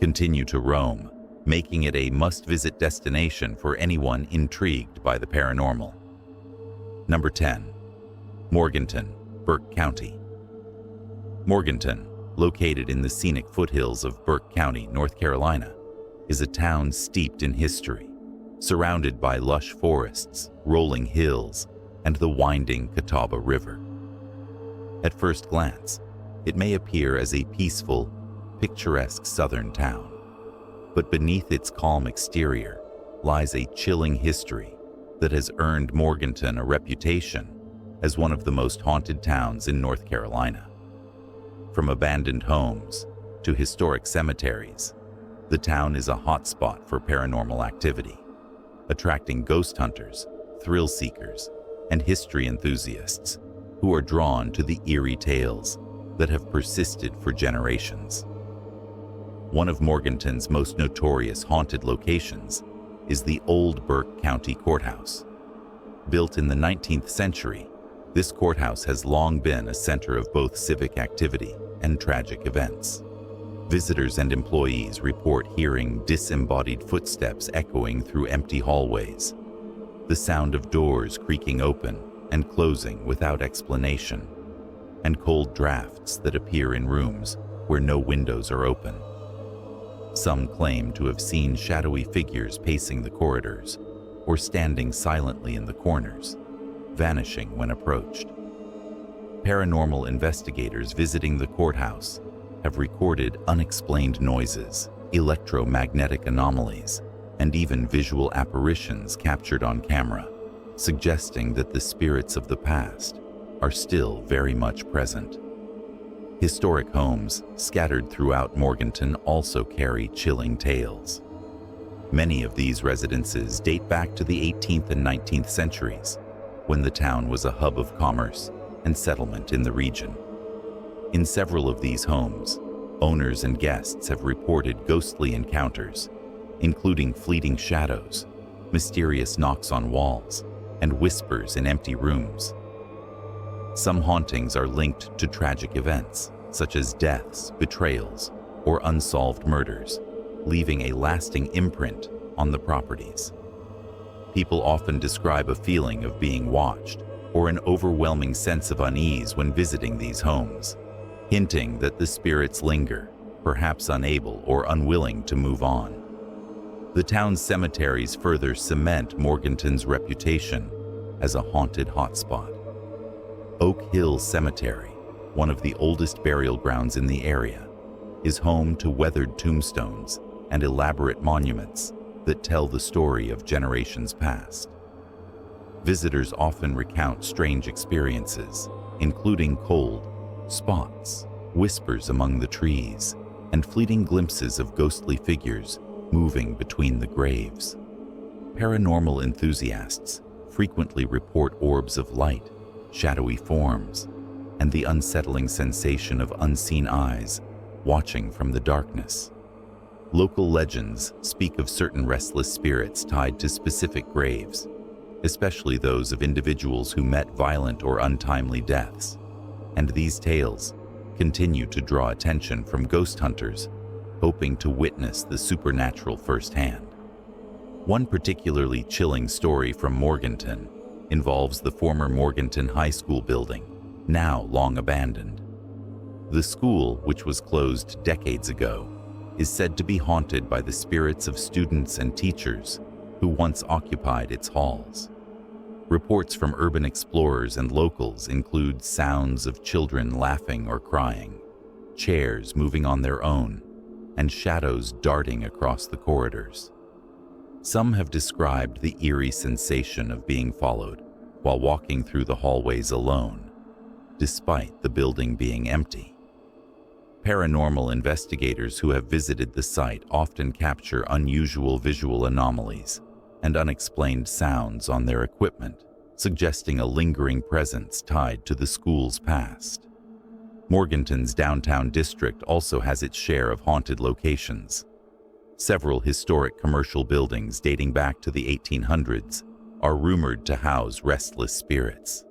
continue to roam, making it a must-visit destination for anyone intrigued by the paranormal. Number 10. Morganton, Burke County. Morganton, located in the scenic foothills of Burke County, North Carolina, is a town steeped in history, surrounded by lush forests, rolling hills, and the winding Catawba River. At first glance, it may appear as a peaceful, picturesque southern town, but beneath its calm exterior lies a chilling history that has earned Morganton a reputation as one of the most haunted towns in North Carolina. From abandoned homes to historic cemeteries, the town is a hotspot for paranormal activity, attracting ghost hunters, thrill seekers, and history enthusiasts who are drawn to the eerie tales that have persisted for generations. One of Morganton's most notorious haunted locations is the old Burke County Courthouse. Built in the 19th century, this courthouse has long been a center of both civic activity and tragic events. Visitors and employees report hearing disembodied footsteps echoing through empty hallways, the sound of doors creaking open and closing without explanation, and cold drafts that appear in rooms where no windows are open. Some claim to have seen shadowy figures pacing the corridors or standing silently in the corners, vanishing when approached. Paranormal investigators visiting the courthouse have recorded unexplained noises, electromagnetic anomalies, and even visual apparitions captured on camera, suggesting that the spirits of the past are still very much present. Historic homes scattered throughout Morganton also carry chilling tales. Many of these residences date back to the 18th and 19th centuries, when the town was a hub of commerce and settlement in the region. In several of these homes, owners and guests have reported ghostly encounters, including fleeting shadows, mysterious knocks on walls, and whispers in empty rooms. Some hauntings are linked to tragic events, such as deaths, betrayals, or unsolved murders, leaving a lasting imprint on the properties. People often describe a feeling of being watched or an overwhelming sense of unease when visiting these homes, hinting that the spirits linger, perhaps unable or unwilling to move on. The town's cemeteries further cement Morganton's reputation as a haunted hotspot. Oak Hill Cemetery, one of the oldest burial grounds in the area, is home to weathered tombstones and elaborate monuments that tell the story of generations past. Visitors often recount strange experiences, including cold spots, whispers among the trees, and fleeting glimpses of ghostly figures moving between the graves. Paranormal enthusiasts frequently report orbs of light, shadowy forms, and the unsettling sensation of unseen eyes watching from the darkness. Local legends speak of certain restless spirits tied to specific graves, especially those of individuals who met violent or untimely deaths, and these tales continue to draw attention from ghost hunters hoping to witness the supernatural firsthand. One particularly chilling story from Morganton involves the former Morganton High School building, now long abandoned. The school, which was closed decades ago, is said to be haunted by the spirits of students and teachers who once occupied its halls. Reports from urban explorers and locals include sounds of children laughing or crying, chairs moving on their own, and shadows darting across the corridors. Some have described the eerie sensation of being followed while walking through the hallways alone, despite the building being empty. Paranormal investigators who have visited the site often capture unusual visual anomalies and unexplained sounds on their equipment, suggesting a lingering presence tied to the school's past. Morganton's downtown district also has its share of haunted locations. Several historic commercial buildings dating back to the 1800s are rumored to house restless spirits.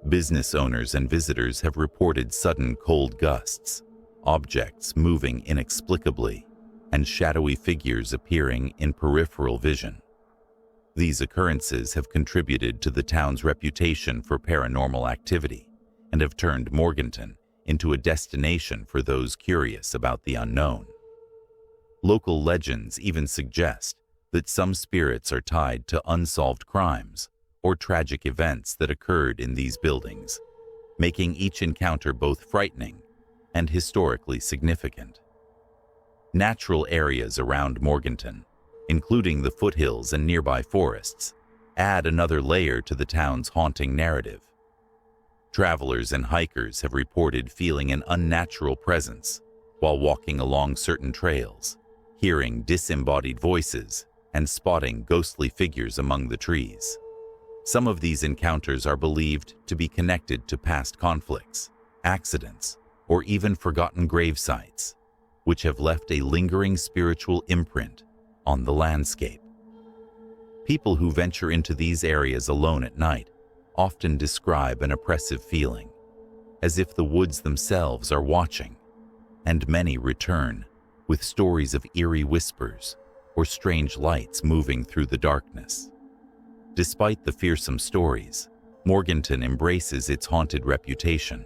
Business owners and visitors have reported sudden cold gusts, objects moving inexplicably, and shadowy figures appearing in peripheral vision. These occurrences have contributed to the town's reputation for paranormal activity and have turned Morganton into a destination for those curious about the unknown. Local legends even suggest that some spirits are tied to unsolved crimes or tragic events that occurred in these buildings, making each encounter both frightening and historically significant. Natural areas around Morganton, including the foothills and nearby forests, add another layer to the town's haunting narrative. Travelers and hikers have reported feeling an unnatural presence while walking along certain trails, hearing disembodied voices and spotting ghostly figures among the trees. Some of these encounters are believed to be connected to past conflicts, accidents, or even forgotten grave sites, which have left a lingering spiritual imprint on the landscape. People who venture into these areas alone at night often describe an oppressive feeling, as if the woods themselves are watching, and many return with stories of eerie whispers or strange lights moving through the darkness. Despite the fearsome stories, Morganton embraces its haunted reputation,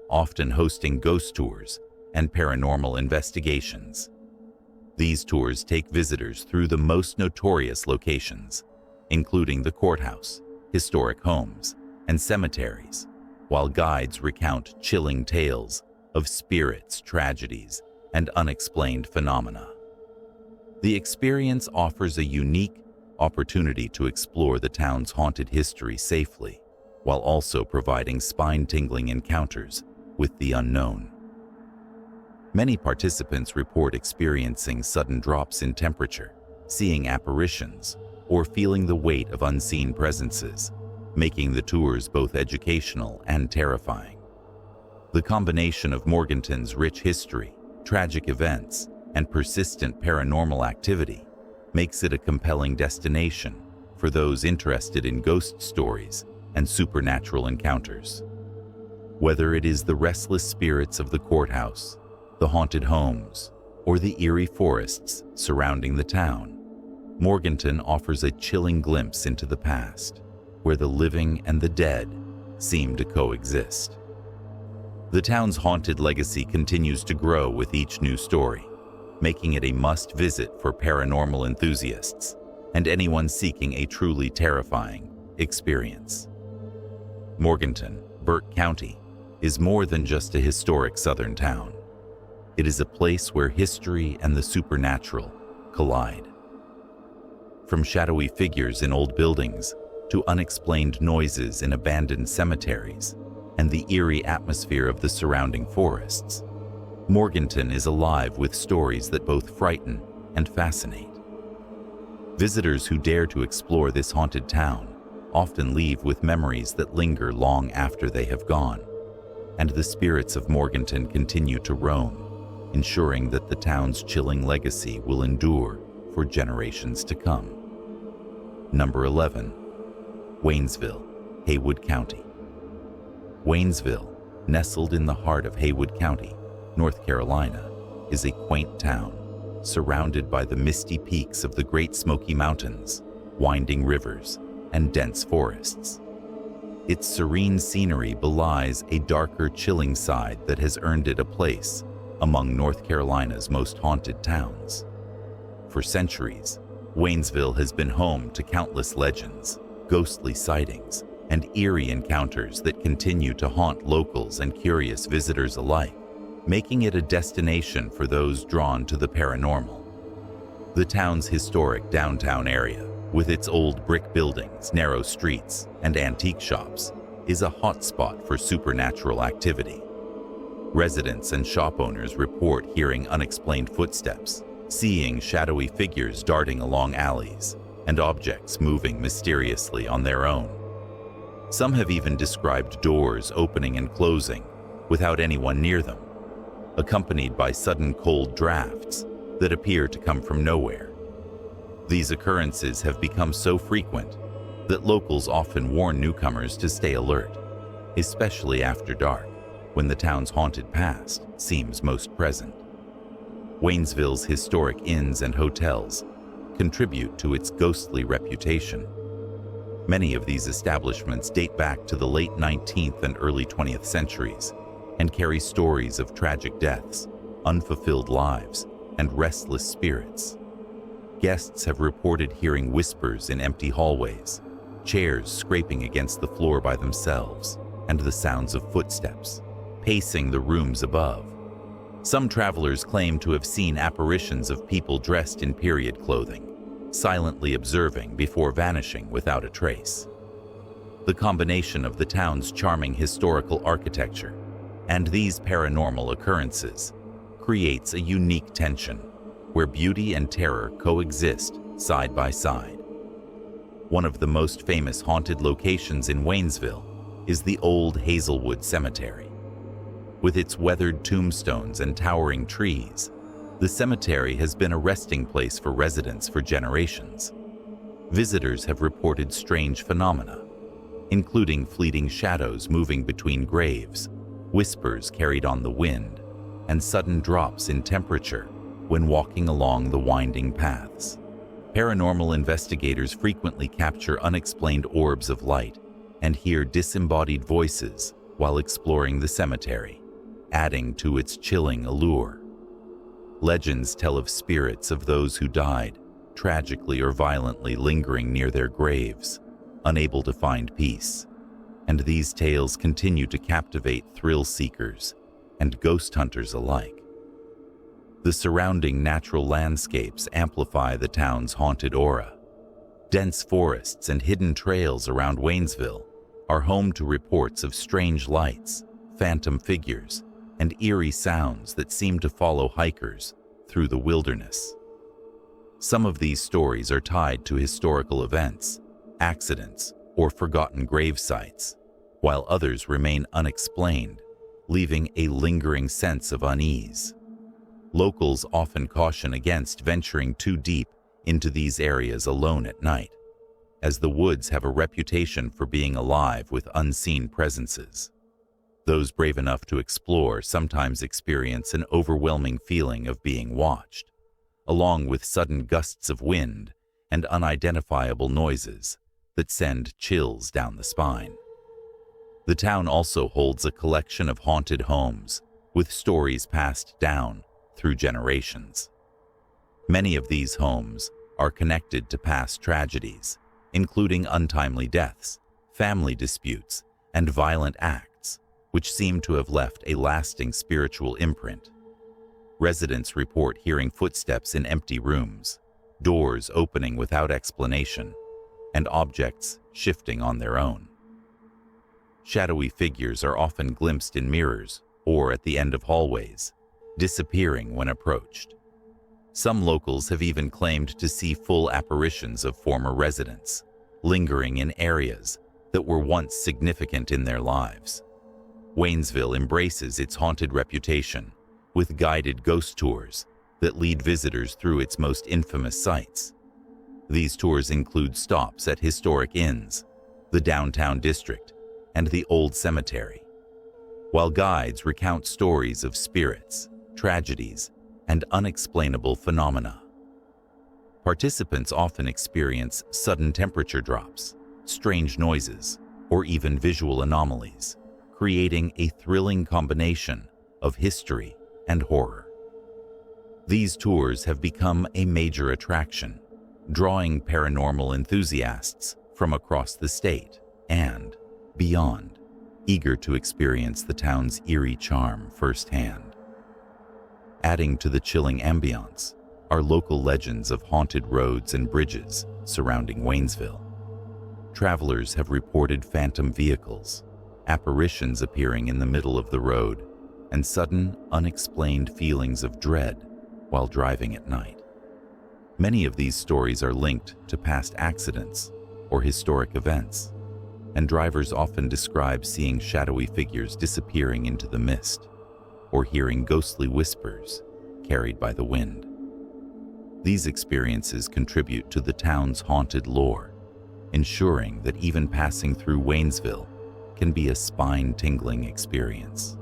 often hosting ghost tours and paranormal investigations. These tours take visitors through the most notorious locations, including the courthouse, historic homes, and cemeteries, while guides recount chilling tales of spirits, tragedies, and unexplained phenomena. The experience offers a unique opportunity to explore the town's haunted history safely, while also providing spine-tingling encounters with the unknown. Many participants report experiencing sudden drops in temperature, seeing apparitions, or feeling the weight of unseen presences, making the tours both educational and terrifying. The combination of Morganton's rich history, tragic events, and persistent paranormal activity makes it a compelling destination for those interested in ghost stories and supernatural encounters. Whether it is the restless spirits of the courthouse, the haunted homes, or the eerie forests surrounding the town, Morganton offers a chilling glimpse into the past, where the living and the dead seem to coexist. The town's haunted legacy continues to grow with each new story, making it a must-visit for paranormal enthusiasts and anyone seeking a truly terrifying experience. Morganton, Burke County, is more than just a historic southern town. It is a place where history and the supernatural collide. From shadowy figures in old buildings to unexplained noises in abandoned cemeteries and the eerie atmosphere of the surrounding forests, Morganton is alive with stories that both frighten and fascinate. Visitors who dare to explore this haunted town often leave with memories that linger long after they have gone, and the spirits of Morganton continue to roam, ensuring that the town's chilling legacy will endure for generations to come. Number 11. Waynesville, Haywood County. Waynesville, nestled in the heart of Haywood County, North Carolina, is a quaint town surrounded by the misty peaks of the Great Smoky Mountains, winding rivers, and dense forests. Its serene scenery belies a darker, chilling side that has earned it a place among North Carolina's most haunted towns. For centuries, Waynesville has been home to countless legends, ghostly sightings, and eerie encounters that continue to haunt locals and curious visitors alike, making it a destination for those drawn to the paranormal. The town's historic downtown area, with its old brick buildings, narrow streets, and antique shops, is a hotspot for supernatural activity. Residents and shop owners report hearing unexplained footsteps, seeing shadowy figures darting along alleys, and objects moving mysteriously on their own. Some have even described doors opening and closing without anyone near them, accompanied by sudden cold drafts that appear to come from nowhere. These occurrences have become so frequent that locals often warn newcomers to stay alert, especially after dark, when the town's haunted past seems most present. Waynesville's historic inns and hotels contribute to its ghostly reputation. Many of these establishments date back to the late 19th and early 20th centuries, and carry stories of tragic deaths, unfulfilled lives, and restless spirits. Guests have reported hearing whispers in empty hallways, chairs scraping against the floor by themselves, and the sounds of footsteps pacing the rooms above. Some travelers claim to have seen apparitions of people dressed in period clothing, silently observing before vanishing without a trace. The combination of the town's charming historical architecture and these paranormal occurrences creates a unique tension where beauty and terror coexist side by side. One of the most famous haunted locations in Waynesville is the old Hazelwood Cemetery. With its weathered tombstones and towering trees, the cemetery has been a resting place for residents for generations. Visitors have reported strange phenomena, including fleeting shadows moving between graves, whispers carried on the wind, and sudden drops in temperature when walking along the winding paths. Paranormal investigators frequently capture unexplained orbs of light and hear disembodied voices while exploring the cemetery, adding to its chilling allure. Legends tell of spirits of those who died, tragically or violently lingering near their graves, unable to find peace. And these tales continue to captivate thrill seekers and ghost hunters alike. The surrounding natural landscapes amplify the town's haunted aura. Dense forests and hidden trails around Waynesville are home to reports of strange lights, phantom figures, and eerie sounds that seem to follow hikers through the wilderness. Some of these stories are tied to historical events, accidents, or forgotten grave sites, while others remain unexplained, leaving a lingering sense of unease. Locals often caution against venturing too deep into these areas alone at night, as the woods have a reputation for being alive with unseen presences. Those brave enough to explore sometimes experience an overwhelming feeling of being watched, along with sudden gusts of wind and unidentifiable noises that send chills down the spine. The town also holds a collection of haunted homes with stories passed down through generations. Many of these homes are connected to past tragedies, including untimely deaths, family disputes, and violent acts, which seem to have left a lasting spiritual imprint. Residents report hearing footsteps in empty rooms, doors opening without explanation, and objects shifting on their own. Shadowy figures are often glimpsed in mirrors or at the end of hallways, disappearing when approached. Some locals have even claimed to see full apparitions of former residents, lingering in areas that were once significant in their lives. Waynesville embraces its haunted reputation with guided ghost tours that lead visitors through its most infamous sites. These tours include stops at historic inns, the downtown district, and the old cemetery, while guides recount stories of spirits, tragedies, and unexplainable phenomena. Participants often experience sudden temperature drops, strange noises, or even visual anomalies, creating a thrilling combination of history and horror. These tours have become a major attraction, drawing paranormal enthusiasts from across the state and beyond, eager to experience the town's eerie charm firsthand. Adding to the chilling ambiance are local legends of haunted roads and bridges surrounding Waynesville. Travelers have reported phantom vehicles, apparitions appearing in the middle of the road, and sudden, unexplained feelings of dread while driving at night. Many of these stories are linked to past accidents or historic events, and drivers often describe seeing shadowy figures disappearing into the mist or hearing ghostly whispers carried by the wind. These experiences contribute to the town's haunted lore, ensuring that even passing through Waynesville can be a spine-tingling experience.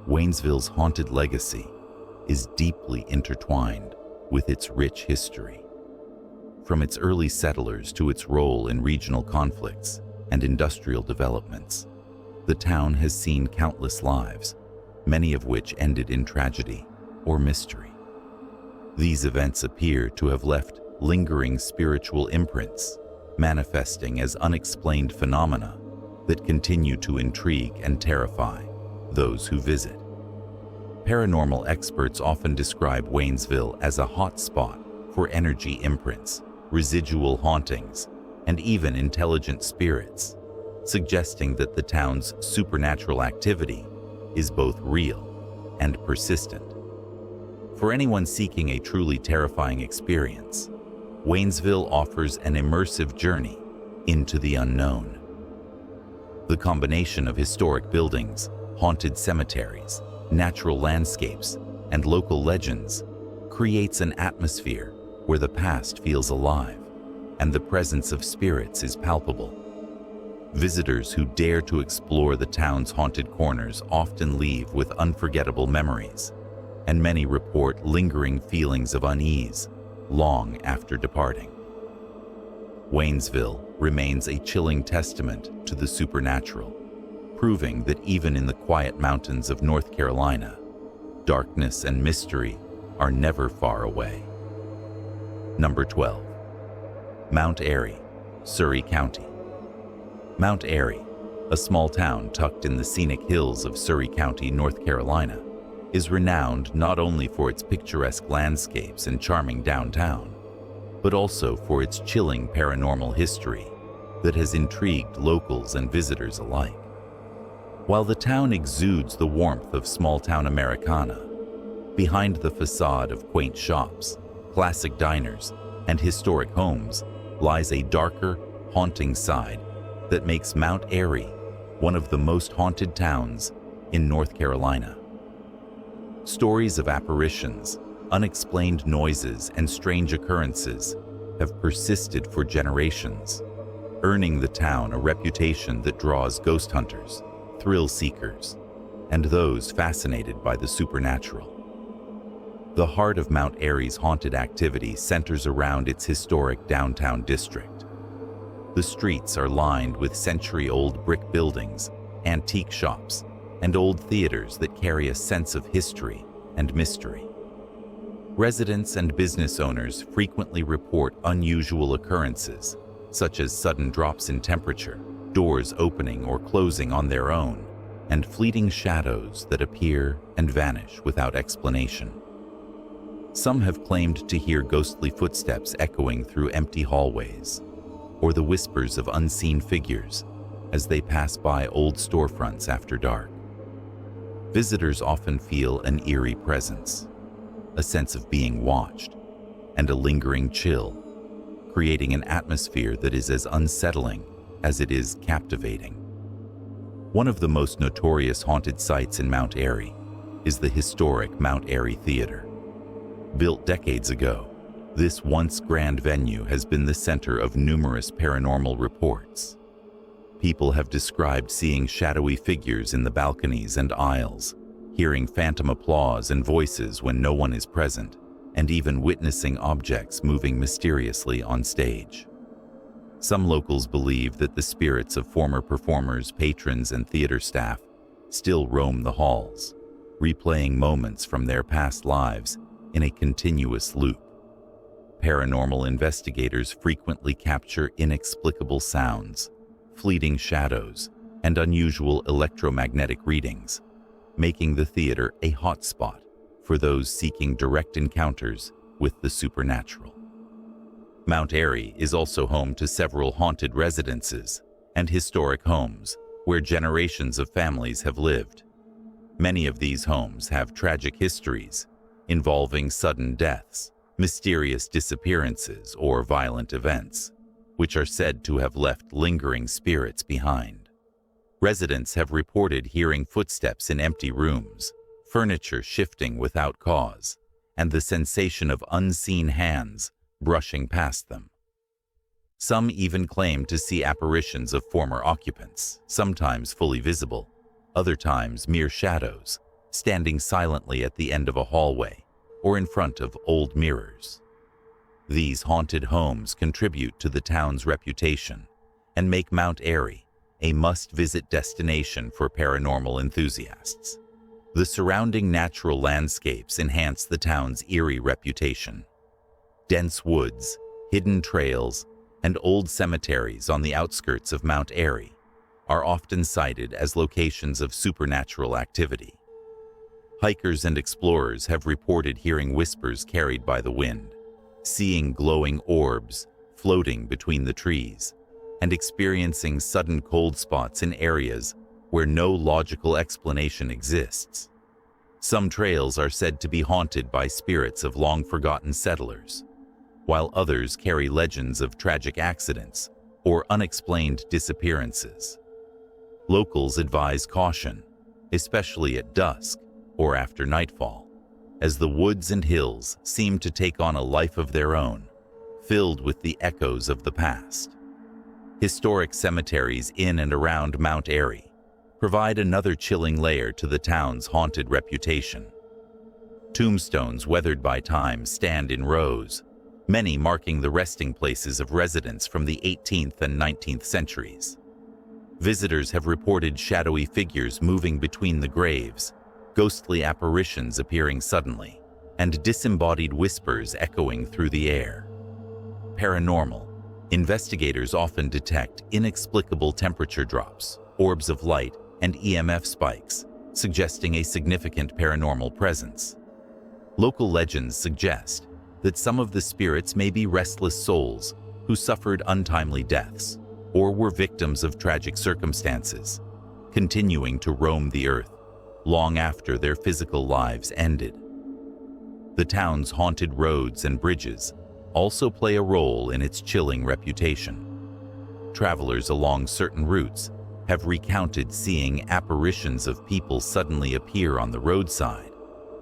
Waynesville's haunted legacy is deeply intertwined with its rich history. From its early settlers to its role in regional conflicts and industrial developments, The town has seen countless lives, many of which ended in tragedy or mystery. These events appear to have left lingering spiritual imprints, manifesting as unexplained phenomena that continue to intrigue and terrify those who visit. Paranormal experts often describe Waynesville as a hot spot for energy imprints, residual hauntings, and even intelligent spirits, suggesting that the town's supernatural activity is both real and persistent. For anyone seeking a truly terrifying experience, Waynesville offers an immersive journey into the unknown. The combination of historic buildings, haunted cemeteries, natural landscapes, and local legends creates an atmosphere where the past feels alive and the presence of spirits is palpable. Visitors who dare to explore the town's haunted corners often leave with unforgettable memories, and many report lingering feelings of unease long after departing. Waynesville remains a chilling testament to the supernatural, proving that even in the quiet mountains of North Carolina, darkness and mystery are never far away. Number 12. Mount Airy, Surry County. Mount Airy, a small town tucked in the scenic hills of Surry County, North Carolina, is renowned not only for its picturesque landscapes and charming downtown, but also for its chilling paranormal history that has intrigued locals and visitors alike. While the town exudes the warmth of small-town Americana, behind the facade of quaint shops, classic diners, and historic homes lies a darker, haunting side that makes Mount Airy one of the most haunted towns in North Carolina. Stories of apparitions, unexplained noises, and strange occurrences have persisted for generations, earning the town a reputation that draws ghost hunters, thrill seekers, and those fascinated by the supernatural. The heart of Mount Airy's haunted activity centers around its historic downtown district. The streets are lined with century-old brick buildings, antique shops, and old theaters that carry a sense of history and mystery. Residents and business owners frequently report unusual occurrences, such as sudden drops in temperature, doors opening or closing on their own, and fleeting shadows that appear and vanish without explanation. Some have claimed to hear ghostly footsteps echoing through empty hallways, or the whispers of unseen figures as they pass by old storefronts after dark. Visitors often feel an eerie presence, a sense of being watched, and a lingering chill, creating an atmosphere that is as unsettling as it is captivating. One of the most notorious haunted sites in Mount Airy is the historic Mount Airy Theater. Built decades ago, this once grand venue has been the center of numerous paranormal reports. People have described seeing shadowy figures in the balconies and aisles, hearing phantom applause and voices when no one is present, and even witnessing objects moving mysteriously on stage. Some locals believe that the spirits of former performers, patrons, and theater staff still roam the halls, replaying moments from their past lives in a continuous loop. Paranormal investigators frequently capture inexplicable sounds, fleeting shadows, and unusual electromagnetic readings, making the theater a hotspot for those seeking direct encounters with the supernatural. Mount Airy is also home to several haunted residences and historic homes where generations of families have lived. Many of these homes have tragic histories involving sudden deaths, mysterious disappearances, or violent events, which are said to have left lingering spirits behind. Residents have reported hearing footsteps in empty rooms, furniture shifting without cause, and the sensation of unseen hands brushing past them. Some even claim to see apparitions of former occupants, sometimes fully visible, other times mere shadows, standing silently at the end of a hallway or in front of old mirrors. These haunted homes contribute to the town's reputation and make Mount Airy a must-visit destination for paranormal enthusiasts. The surrounding natural landscapes enhance the town's eerie reputation. Dense woods, hidden trails, and old cemeteries on the outskirts of Mount Airy are often cited as locations of supernatural activity. Hikers and explorers have reported hearing whispers carried by the wind, seeing glowing orbs floating between the trees, and experiencing sudden cold spots in areas where no logical explanation exists. Some trails are said to be haunted by spirits of long-forgotten settlers, while others carry legends of tragic accidents or unexplained disappearances. Locals advise caution, especially at dusk or after nightfall, as the woods and hills seem to take on a life of their own, filled with the echoes of the past. Historic cemeteries in and around Mount Airy provide another chilling layer to the town's haunted reputation. Tombstones weathered by time stand in rows, many marking the resting places of residents from the 18th and 19th centuries. Visitors have reported shadowy figures moving between the graves, ghostly apparitions appearing suddenly, and disembodied whispers echoing through the air. Paranormal investigators often detect inexplicable temperature drops, orbs of light, and EMF spikes, suggesting a significant paranormal presence. Local legends suggest that some of the spirits may be restless souls who suffered untimely deaths or were victims of tragic circumstances, continuing to roam the earth long after their physical lives ended. The town's haunted roads and bridges also play a role in its chilling reputation. Travelers along certain routes have recounted seeing apparitions of people suddenly appear on the roadside,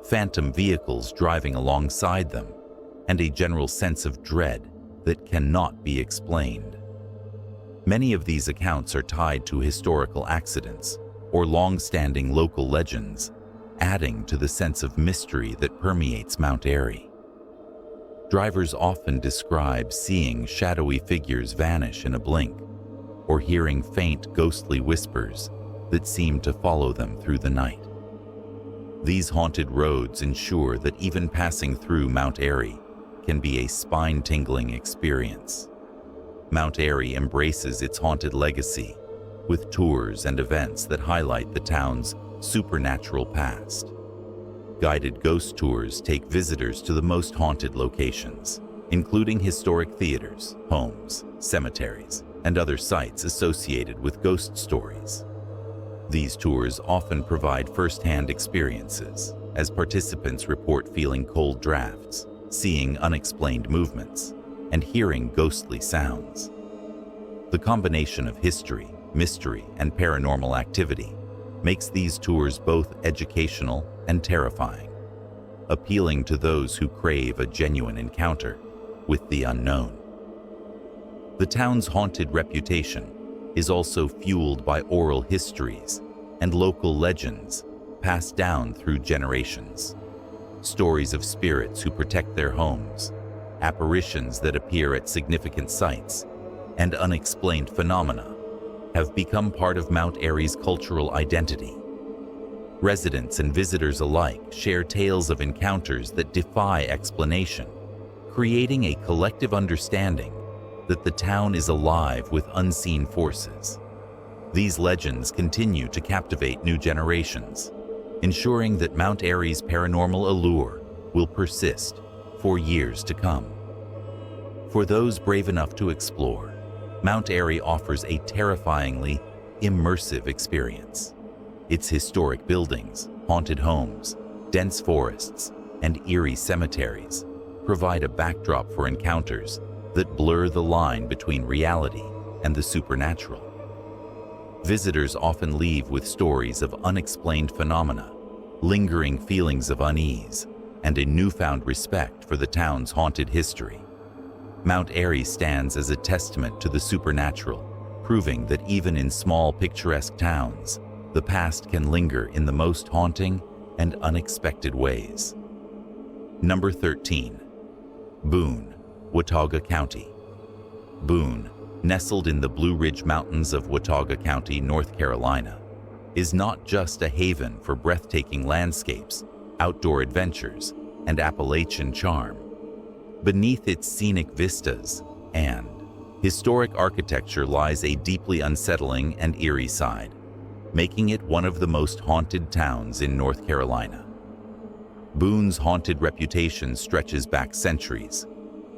phantom vehicles driving alongside them, and a general sense of dread that cannot be explained. Many of these accounts are tied to historical accidents or long-standing local legends, adding to the sense of mystery that permeates Mount Airy. Drivers often describe seeing shadowy figures vanish in a blink, or hearing faint ghostly whispers that seem to follow them through the night. These haunted roads ensure that even passing through Mount Airy can be a spine-tingling experience. Mount Airy embraces its haunted legacy with tours and events that highlight the town's supernatural past. Guided ghost tours take visitors to the most haunted locations, including historic theaters, homes, cemeteries, and other sites associated with ghost stories. These tours often provide first-hand experiences, as participants report feeling cold drafts, seeing unexplained movements, and hearing ghostly sounds. The combination of history, mystery, and paranormal activity makes these tours both educational and terrifying, appealing to those who crave a genuine encounter with the unknown. The town's haunted reputation is also fueled by oral histories and local legends passed down through generations. Stories of spirits who protect their homes, apparitions that appear at significant sites, and unexplained phenomena have become part of Mount Airy's cultural identity. Residents and visitors alike share tales of encounters that defy explanation, creating a collective understanding that the town is alive with unseen forces. These legends continue to captivate new generations, ensuring that Mount Airy's paranormal allure will persist for years to come. For those brave enough to explore, Mount Airy offers a terrifyingly immersive experience. Its historic buildings, haunted homes, dense forests, and eerie cemeteries provide a backdrop for encounters that blur the line between reality and the supernatural. Visitors often leave with stories of unexplained phenomena, lingering feelings of unease, and a newfound respect for the town's haunted history. Mount Airy stands as a testament to the supernatural, proving that even in small picturesque towns, the past can linger in the most haunting and unexpected ways. Number 13. Boone, Watauga County. Boone, nestled in the Blue Ridge Mountains of Watauga County, North Carolina, is not just a haven for breathtaking landscapes, outdoor adventures, and Appalachian charm. Beneath its scenic vistas and historic architecture lies a deeply unsettling and eerie side, making it one of the most haunted towns in North Carolina. Boone's haunted reputation stretches back centuries,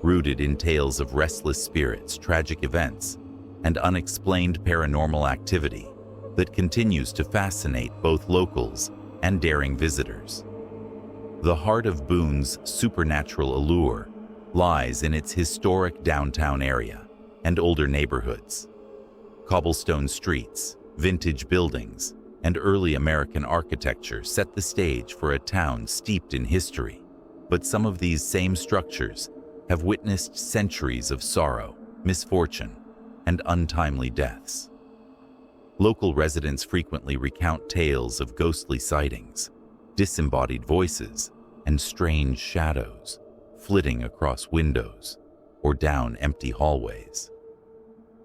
rooted in tales of restless spirits, tragic events, and unexplained paranormal activity that continues to fascinate both locals and daring visitors. The heart of Boone's supernatural allure lies in its historic downtown area and older neighborhoods. Cobblestone streets, vintage buildings, and early American architecture set the stage for a town steeped in history, but some of these same structures have witnessed centuries of sorrow, misfortune, and untimely deaths. Local residents frequently recount tales of ghostly sightings, disembodied voices, and strange shadows flitting across windows or down empty hallways.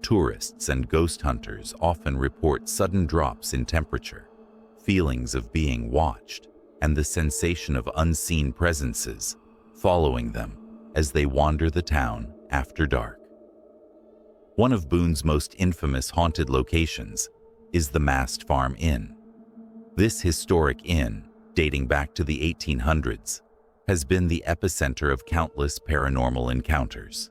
Tourists and ghost hunters often report sudden drops in temperature, feelings of being watched, and the sensation of unseen presences following them as they wander the town after dark. One of Boone's most infamous haunted locations is the Mast Farm Inn. This historic inn, dating back to the 1800s, has been the epicenter of countless paranormal encounters.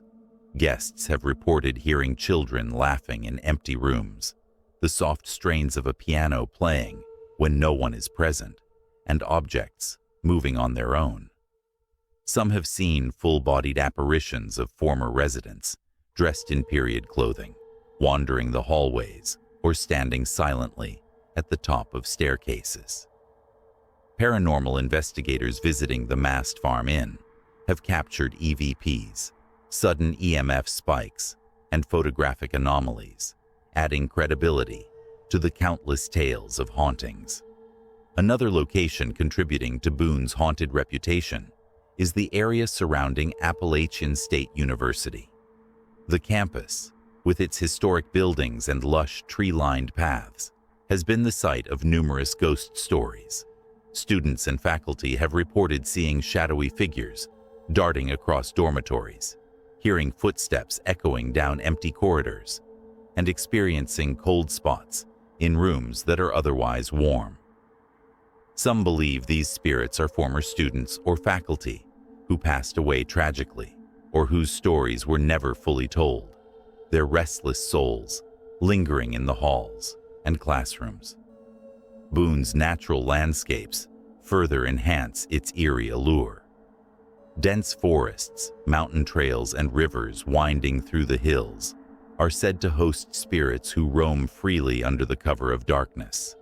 Guests have reported hearing children laughing in empty rooms, the soft strains of a piano playing when no one is present, and objects moving on their own. Some have seen full-bodied apparitions of former residents, dressed in period clothing, wandering the hallways or standing silently at the top of staircases. Paranormal investigators visiting the Mast Farm Inn have captured EVPs, sudden EMF spikes, and photographic anomalies, adding credibility to the countless tales of hauntings. Another location contributing to Boone's haunted reputation is the area surrounding Appalachian State University. The campus, with its historic buildings and lush tree-lined paths, has been the site of numerous ghost stories. Students and faculty have reported seeing shadowy figures darting across dormitories, hearing footsteps echoing down empty corridors, and experiencing cold spots in rooms that are otherwise warm. Some believe these spirits are former students or faculty who passed away tragically or whose stories were never fully told, their restless souls lingering in the halls and classrooms. Boone's natural landscapes further enhance its eerie allure. Dense forests, mountain trails, and rivers winding through the hills are said to host spirits who roam freely under the cover of darkness.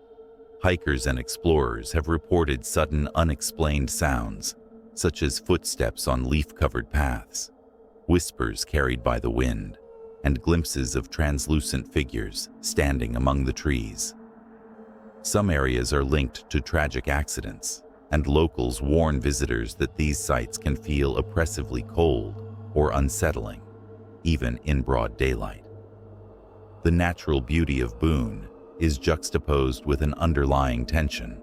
Hikers and explorers have reported sudden unexplained sounds, such as footsteps on leaf-covered paths, whispers carried by the wind, and glimpses of translucent figures standing among the trees. Some areas are linked to tragic accidents, and locals warn visitors that these sites can feel oppressively cold or unsettling, even in broad daylight. The natural beauty of Boone is juxtaposed with an underlying tension,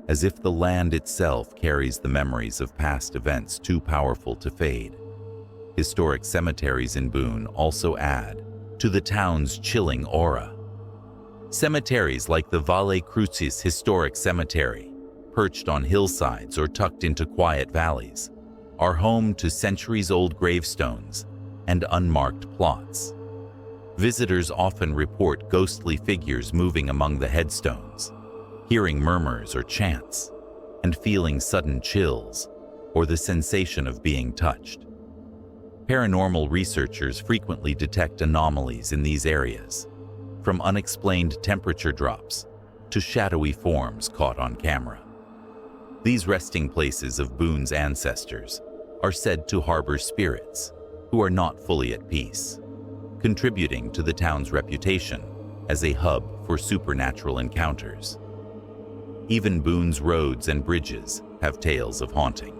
as if the land itself carries the memories of past events too powerful to fade. Historic cemeteries in Boone also add to the town's chilling aura. Cemeteries like the Valle Crucis Historic Cemetery, perched on hillsides or tucked into quiet valleys, are home to centuries-old gravestones and unmarked plots. Visitors often report ghostly figures moving among the headstones, hearing murmurs or chants, and feeling sudden chills or the sensation of being touched. Paranormal researchers frequently detect anomalies in these areas, from unexplained temperature drops to shadowy forms caught on camera. These resting places of Boone's ancestors are said to harbor spirits who are not fully at peace, contributing to the town's reputation as a hub for supernatural encounters. Even Boone's roads and bridges have tales of haunting.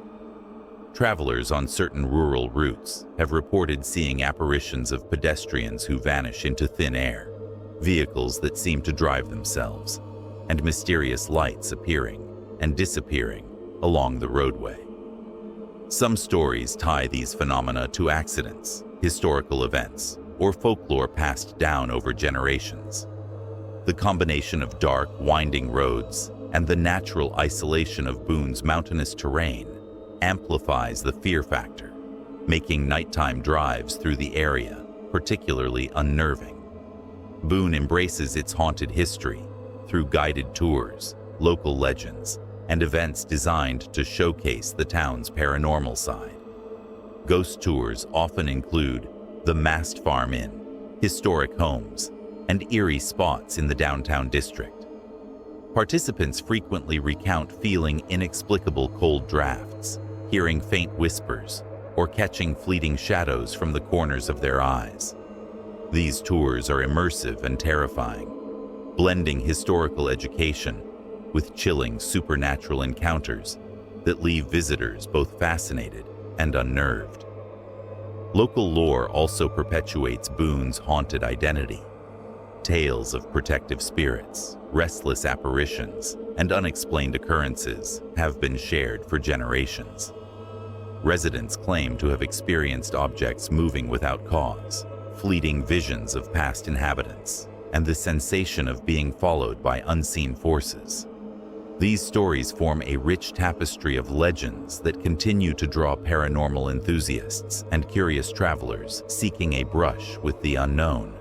Travelers on certain rural routes have reported seeing apparitions of pedestrians who vanish into thin air, vehicles that seem to drive themselves, and mysterious lights appearing and disappearing along the roadway. Some stories tie these phenomena to accidents, historical events, or folklore passed down over generations. The combination of dark, winding roads and the natural isolation of Boone's mountainous terrain amplifies the fear factor, making nighttime drives through the area particularly unnerving. Boone embraces its haunted history through guided tours, local legends, and events designed to showcase the town's paranormal side. Ghost tours often include the Mast Farm Inn, historic homes, and eerie spots in the downtown district. Participants frequently recount feeling inexplicable cold drafts, hearing faint whispers, or catching fleeting shadows from the corners of their eyes. These tours are immersive and terrifying, blending historical education with chilling supernatural encounters that leave visitors both fascinated and unnerved. Local lore also perpetuates Boone's haunted identity. Tales of protective spirits, restless apparitions, and unexplained occurrences have been shared for generations. Residents claim to have experienced objects moving without cause, fleeting visions of past inhabitants, and the sensation of being followed by unseen forces. These stories form a rich tapestry of legends that continue to draw paranormal enthusiasts and curious travelers seeking a brush with the unknown.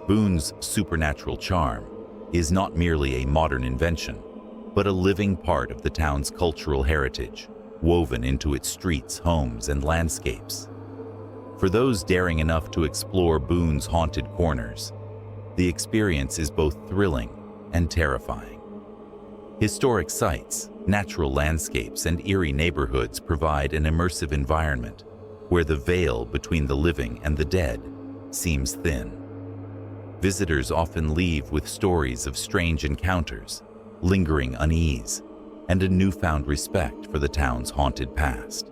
Boone's supernatural charm is not merely a modern invention, but a living part of the town's cultural heritage, woven into its streets, homes, and landscapes. For those daring enough to explore Boone's haunted corners, the experience is both thrilling and terrifying. Historic sites, natural landscapes, and eerie neighborhoods provide an immersive environment where the veil between the living and the dead seems thin. Visitors often leave with stories of strange encounters, lingering unease, and a newfound respect for the town's haunted past.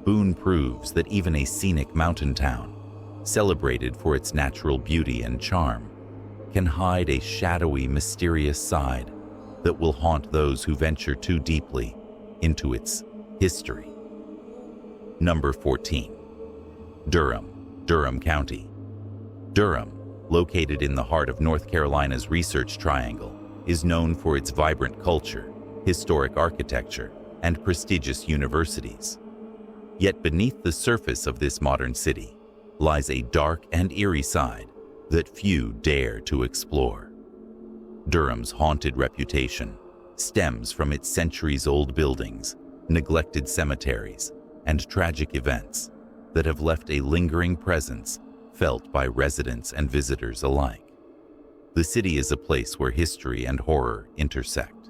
Boone proves that even a scenic mountain town, celebrated for its natural beauty and charm, can hide a shadowy, mysterious side that will haunt those who venture too deeply into its history. Number 14. Durham County. Durham, located in the heart of North Carolina's Research Triangle, is known for its vibrant culture, historic architecture, and prestigious universities. Yet beneath the surface of this modern city lies a dark and eerie side that few dare to explore. Durham's haunted reputation stems from its centuries-old buildings, neglected cemeteries, and tragic events that have left a lingering presence felt by residents and visitors alike. The city is a place where history and horror intersect,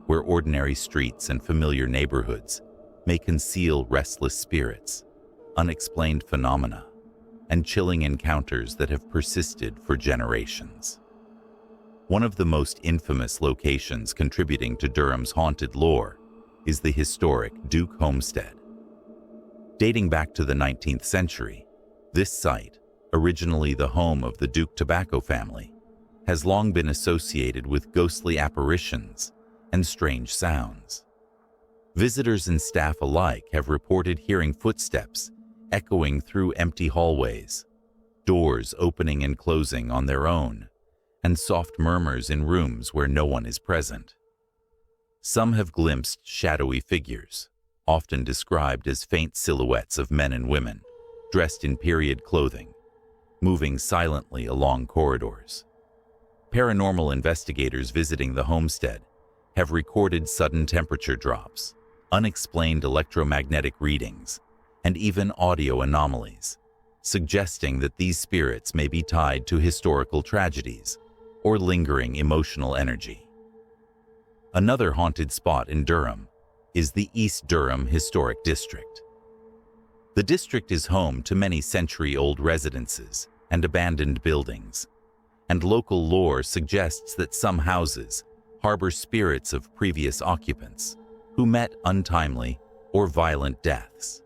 where ordinary streets and familiar neighborhoods may conceal restless spirits, unexplained phenomena, and chilling encounters that have persisted for generations. One of the most infamous locations contributing to Durham's haunted lore is the historic Duke Homestead. Dating back to the 19th century, this site, originally the home of the Duke tobacco family, has long been associated with ghostly apparitions and strange sounds. Visitors and staff alike have reported hearing footsteps echoing through empty hallways, doors opening and closing on their own, and soft murmurs in rooms where no one is present. Some have glimpsed shadowy figures, often described as faint silhouettes of men and women, dressed in period clothing, moving silently along corridors. Paranormal investigators visiting the homestead have recorded sudden temperature drops, unexplained electromagnetic readings, and even audio anomalies, suggesting that these spirits may be tied to historical tragedies or lingering emotional energy. Another haunted spot in Durham is the East Durham Historic District. The district is home to many century-old residences and abandoned buildings, and local lore suggests that some houses harbor spirits of previous occupants who met untimely or violent deaths.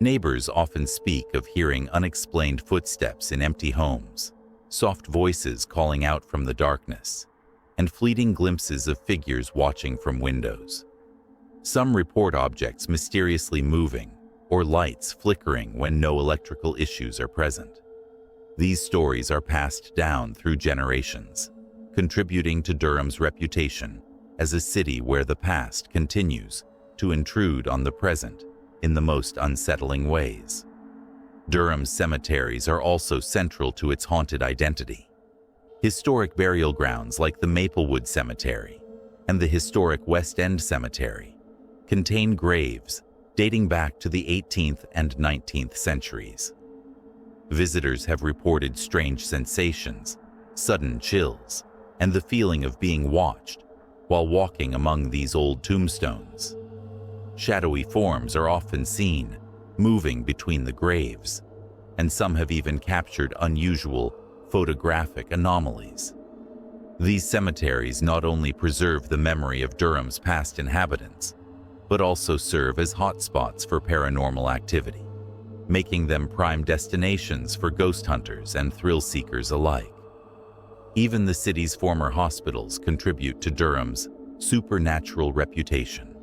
Neighbors often speak of hearing unexplained footsteps in empty homes, soft voices calling out from the darkness, and fleeting glimpses of figures watching from windows. Some report objects mysteriously moving or lights flickering when no electrical issues are present. These stories are passed down through generations, contributing to Durham's reputation as a city where the past continues to intrude on the present in the most unsettling ways. Durham's cemeteries are also central to its haunted identity. Historic burial grounds like the Maplewood Cemetery and the historic West End Cemetery contain graves dating back to the 18th and 19th centuries. Visitors have reported strange sensations, sudden chills, and the feeling of being watched while walking among these old tombstones. Shadowy forms are often seen, moving between the graves, and some have even captured unusual photographic anomalies. These cemeteries not only preserve the memory of Durham's past inhabitants, but also serve as hotspots for paranormal activity, making them prime destinations for ghost hunters and thrill seekers alike. Even the city's former hospitals contribute to Durham's supernatural reputation.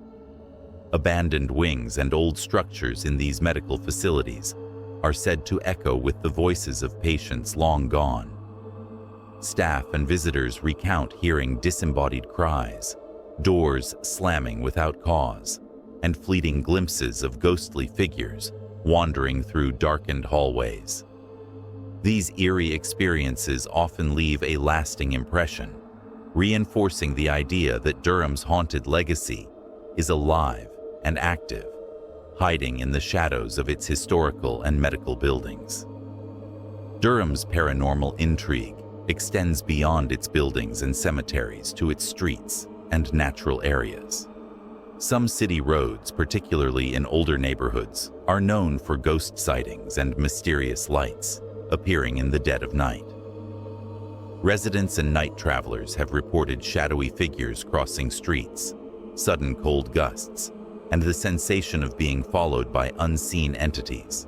Abandoned wings and old structures in these medical facilities are said to echo with the voices of patients long gone. Staff and visitors recount hearing disembodied cries, doors slamming without cause, and fleeting glimpses of ghostly figures wandering through darkened hallways. These eerie experiences often leave a lasting impression, reinforcing the idea that Durham's haunted legacy is alive and active, hiding in the shadows of its historical and medical buildings. Durham's paranormal intrigue extends beyond its buildings and cemeteries to its streets and natural areas. Some city roads, particularly in older neighborhoods, are known for ghost sightings and mysterious lights appearing in the dead of night. Residents and night travelers have reported shadowy figures crossing streets, sudden cold gusts, and the sensation of being followed by unseen entities.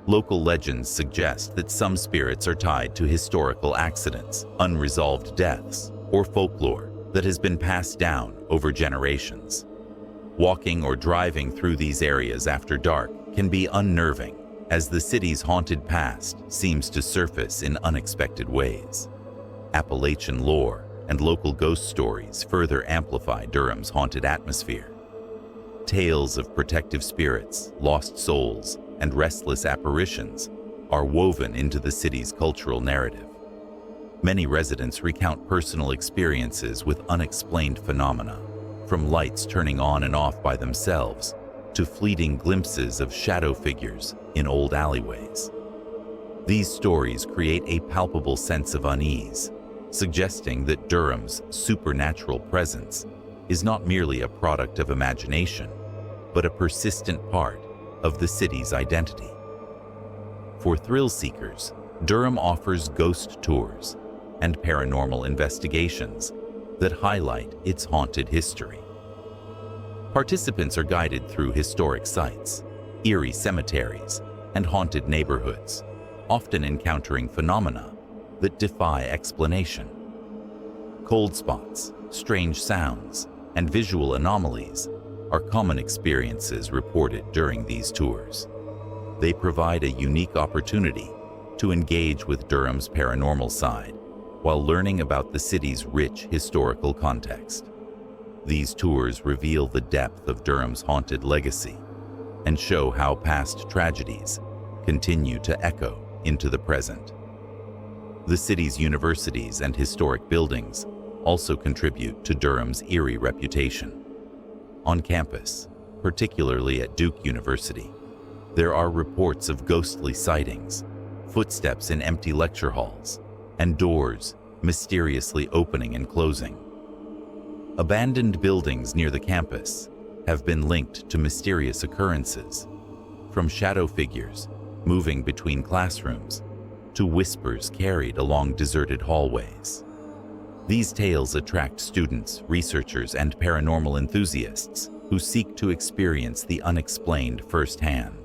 Local legends suggest that some spirits are tied to historical accidents, unresolved deaths, or folklore that has been passed down over generations. Walking or driving through these areas after dark can be unnerving, as the city's haunted past seems to surface in unexpected ways. Appalachian lore and local ghost stories further amplify Durham's haunted atmosphere. Tales of protective spirits, lost souls, and restless apparitions are woven into the city's cultural narrative. Many residents recount personal experiences with unexplained phenomena, from lights turning on and off by themselves to fleeting glimpses of shadow figures in old alleyways. These stories create a palpable sense of unease, suggesting that Durham's supernatural presence is not merely a product of imagination, but a persistent part of the city's identity. For thrill seekers, Durham offers ghost tours and paranormal investigations that highlight its haunted history. Participants are guided through historic sites, eerie cemeteries, and haunted neighborhoods, often encountering phenomena that defy explanation. Cold spots, strange sounds, and visual anomalies are common experiences reported during these tours. They provide a unique opportunity to engage with Durham's paranormal side while learning about the city's rich historical context. These tours reveal the depth of Durham's haunted legacy and show how past tragedies continue to echo into the present. The city's universities and historic buildings also contribute to Durham's eerie reputation. On campus, particularly at Duke University, there are reports of ghostly sightings, footsteps in empty lecture halls, and doors mysteriously opening and closing. Abandoned buildings near the campus have been linked to mysterious occurrences, from shadow figures moving between classrooms to whispers carried along deserted hallways. These tales attract students, researchers, and paranormal enthusiasts, who seek to experience the unexplained firsthand.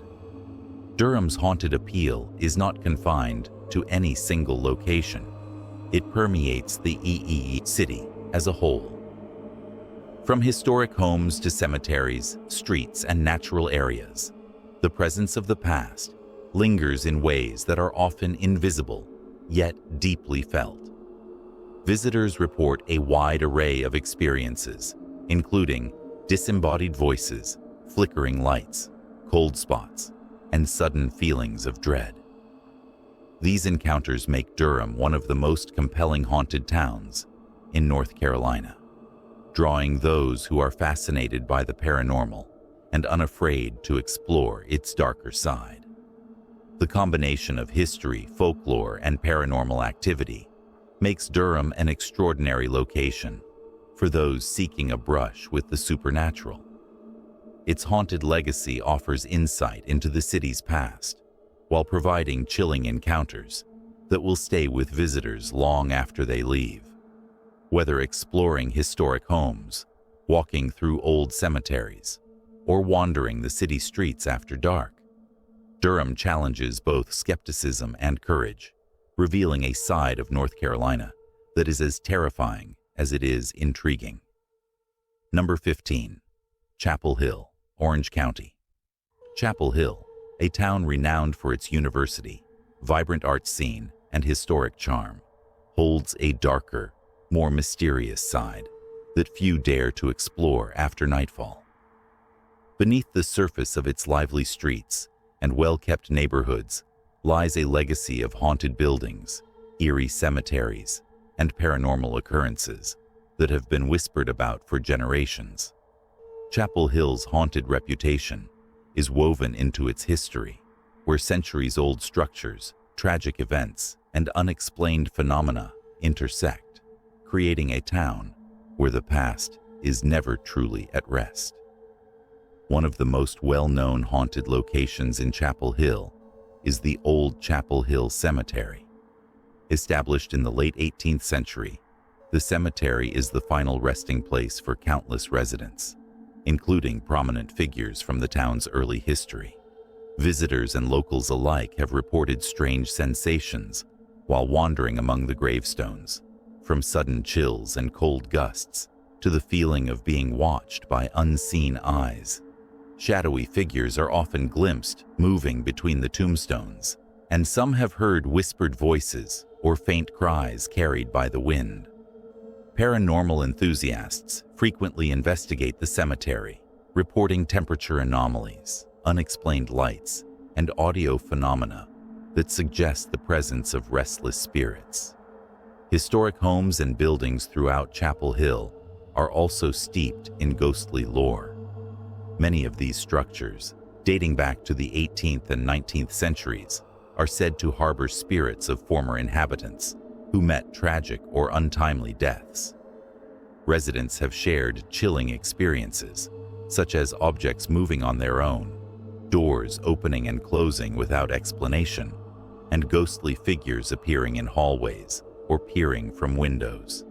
Durham's haunted appeal is not confined to any single location. It permeates the city as a whole. From historic homes to cemeteries, streets, and natural areas, the presence of the past lingers in ways that are often invisible, yet deeply felt. Visitors report a wide array of experiences, including disembodied voices, flickering lights, cold spots, and sudden feelings of dread. These encounters make Durham one of the most compelling haunted towns in North Carolina, drawing those who are fascinated by the paranormal and unafraid to explore its darker side. The combination of history, folklore, and paranormal activity makes Durham an extraordinary location for those seeking a brush with the supernatural. Its haunted legacy offers insight into the city's past, while providing chilling encounters that will stay with visitors long after they leave. Whether exploring historic homes, walking through old cemeteries, or wandering the city streets after dark, Durham challenges both skepticism and courage, revealing a side of North Carolina that is as terrifying as it is intriguing. Number 15. Chapel Hill, Orange County. Chapel Hill, a town renowned for its university, vibrant art scene, and historic charm, holds a darker, more mysterious side that few dare to explore after nightfall. Beneath the surface of its lively streets and well-kept neighborhoods lies a legacy of haunted buildings, eerie cemeteries, and paranormal occurrences that have been whispered about for generations. Chapel Hill's haunted reputation is woven into its history, where centuries-old structures, tragic events, and unexplained phenomena intersect, creating a town where the past is never truly at rest. One of the most well-known haunted locations in Chapel Hill is the Old Chapel Hill Cemetery. Established in the late 18th century, the cemetery is the final resting place for countless residents, including prominent figures from the town's early history. Visitors and locals alike have reported strange sensations while wandering among the gravestones, from sudden chills and cold gusts to the feeling of being watched by unseen eyes. Shadowy figures are often glimpsed moving between the tombstones, and some have heard whispered voices or faint cries carried by the wind. Paranormal enthusiasts frequently investigate the cemetery, reporting temperature anomalies, unexplained lights, and audio phenomena that suggest the presence of restless spirits. Historic homes and buildings throughout Chapel Hill are also steeped in ghostly lore. Many of these structures, dating back to the 18th and 19th centuries, are said to harbor spirits of former inhabitants who met tragic or untimely deaths. Residents have shared chilling experiences, such as objects moving on their own, doors opening and closing without explanation, and ghostly figures appearing in hallways or peering from windows.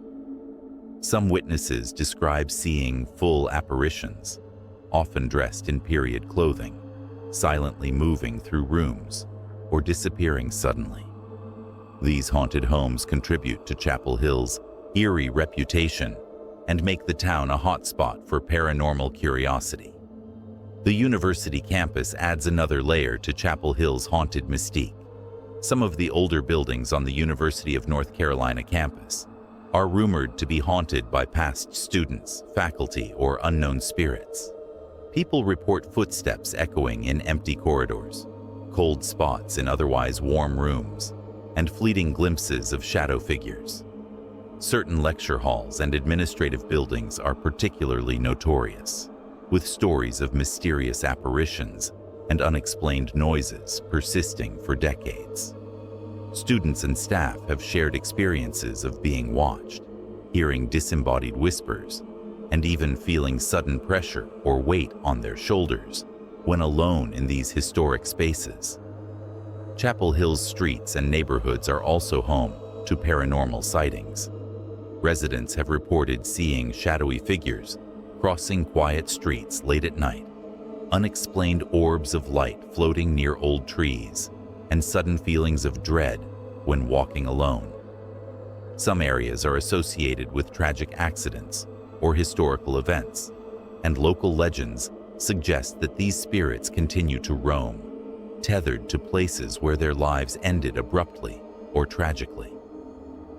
Some witnesses describe seeing full apparitions, often dressed in period clothing, silently moving through rooms or disappearing suddenly. These haunted homes contribute to Chapel Hill's eerie reputation and make the town a hotspot for paranormal curiosity. The university campus adds another layer to Chapel Hill's haunted mystique. Some of the older buildings on the University of North Carolina campus are rumored to be haunted by past students, faculty, or unknown spirits. People report footsteps echoing in empty corridors, cold spots in otherwise warm rooms, and fleeting glimpses of shadow figures. Certain lecture halls and administrative buildings are particularly notorious, with stories of mysterious apparitions and unexplained noises persisting for decades. Students and staff have shared experiences of being watched, hearing disembodied whispers, and even feeling sudden pressure or weight on their shoulders when alone in these historic spaces. Chapel Hill's streets and neighborhoods are also home to paranormal sightings. Residents have reported seeing shadowy figures crossing quiet streets late at night, unexplained orbs of light floating near old trees, and sudden feelings of dread when walking alone. Some areas are associated with tragic accidents or historical events, and local legends suggest that these spirits continue to roam, tethered to places where their lives ended abruptly or tragically.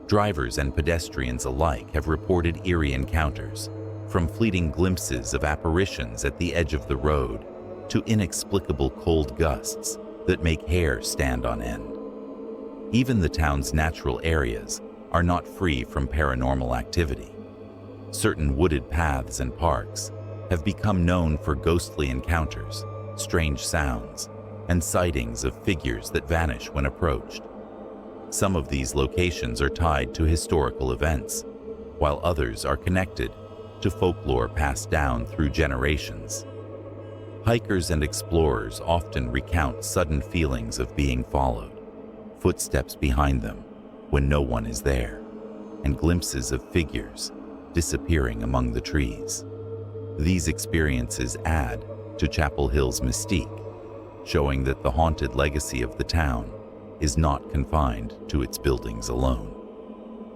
Drivers and pedestrians alike have reported eerie encounters, from fleeting glimpses of apparitions at the edge of the road to inexplicable cold gusts that make hair stand on end. Even the town's natural areas are not free from paranormal activity. Certain wooded paths and parks have become known for ghostly encounters, strange sounds, and sightings of figures that vanish when approached. Some of these locations are tied to historical events, while others are connected to folklore passed down through generations. Hikers and explorers often recount sudden feelings of being followed, footsteps behind them when no one is there, and glimpses of figures disappearing among the trees. These experiences add to Chapel Hill's mystique, showing that the haunted legacy of the town is not confined to its buildings alone.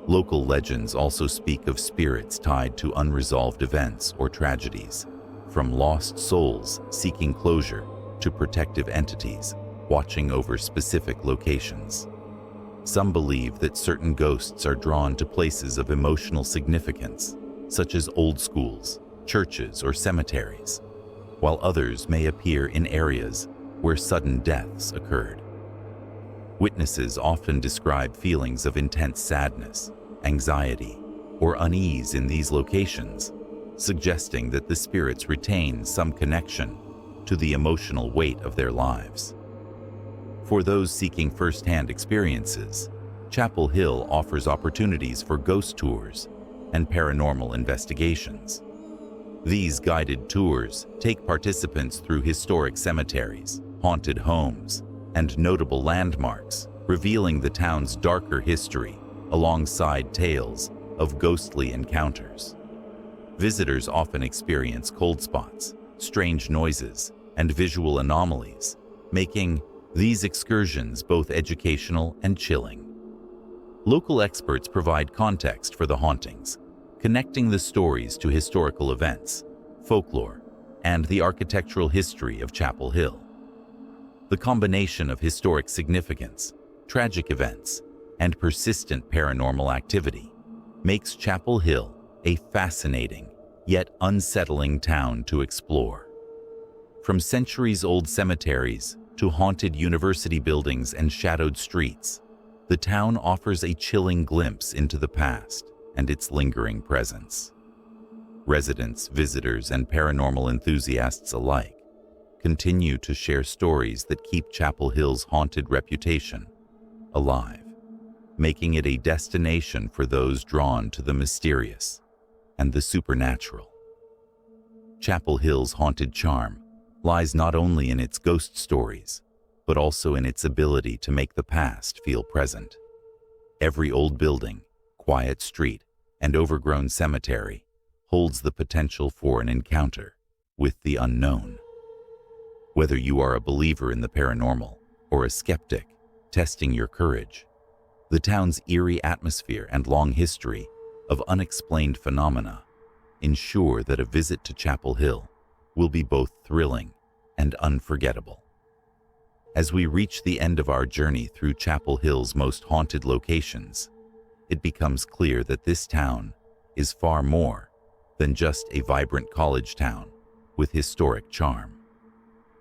Local legends also speak of spirits tied to unresolved events or tragedies, from lost souls seeking closure to protective entities watching over specific locations. Some believe that certain ghosts are drawn to places of emotional significance, such as old schools, churches, or cemeteries, while others may appear in areas where sudden deaths occurred. Witnesses often describe feelings of intense sadness, anxiety, or unease in these locations, suggesting that the spirits retain some connection to the emotional weight of their lives. For those seeking first-hand experiences, Chapel Hill offers opportunities for ghost tours and paranormal investigations. These guided tours take participants through historic cemeteries, haunted homes, and notable landmarks, revealing the town's darker history alongside tales of ghostly encounters. Visitors often experience cold spots, strange noises, and visual anomalies, making these excursions both educational and chilling. Local experts provide context for the hauntings, connecting the stories to historical events, folklore, and the architectural history of Chapel Hill. The combination of historic significance, tragic events, and persistent paranormal activity makes Chapel Hill a fascinating yet unsettling town to explore. From centuries-old cemeteries to haunted university buildings and shadowed streets, the town offers a chilling glimpse into the past and its lingering presence. Residents, visitors, and paranormal enthusiasts alike continue to share stories that keep Chapel Hill's haunted reputation alive, making it a destination for those drawn to the mysterious and the supernatural. Chapel Hill's haunted charm lies not only in its ghost stories, but also in its ability to make the past feel present. Every old building, quiet street, and overgrown cemetery holds the potential for an encounter with the unknown. Whether you are a believer in the paranormal or a skeptic testing your courage, the town's eerie atmosphere and long history of unexplained phenomena ensure that a visit to Chapel Hill will be both thrilling and unforgettable. As we reach the end of our journey through Chapel Hill's most haunted locations, it becomes clear that this town is far more than just a vibrant college town with historic charm.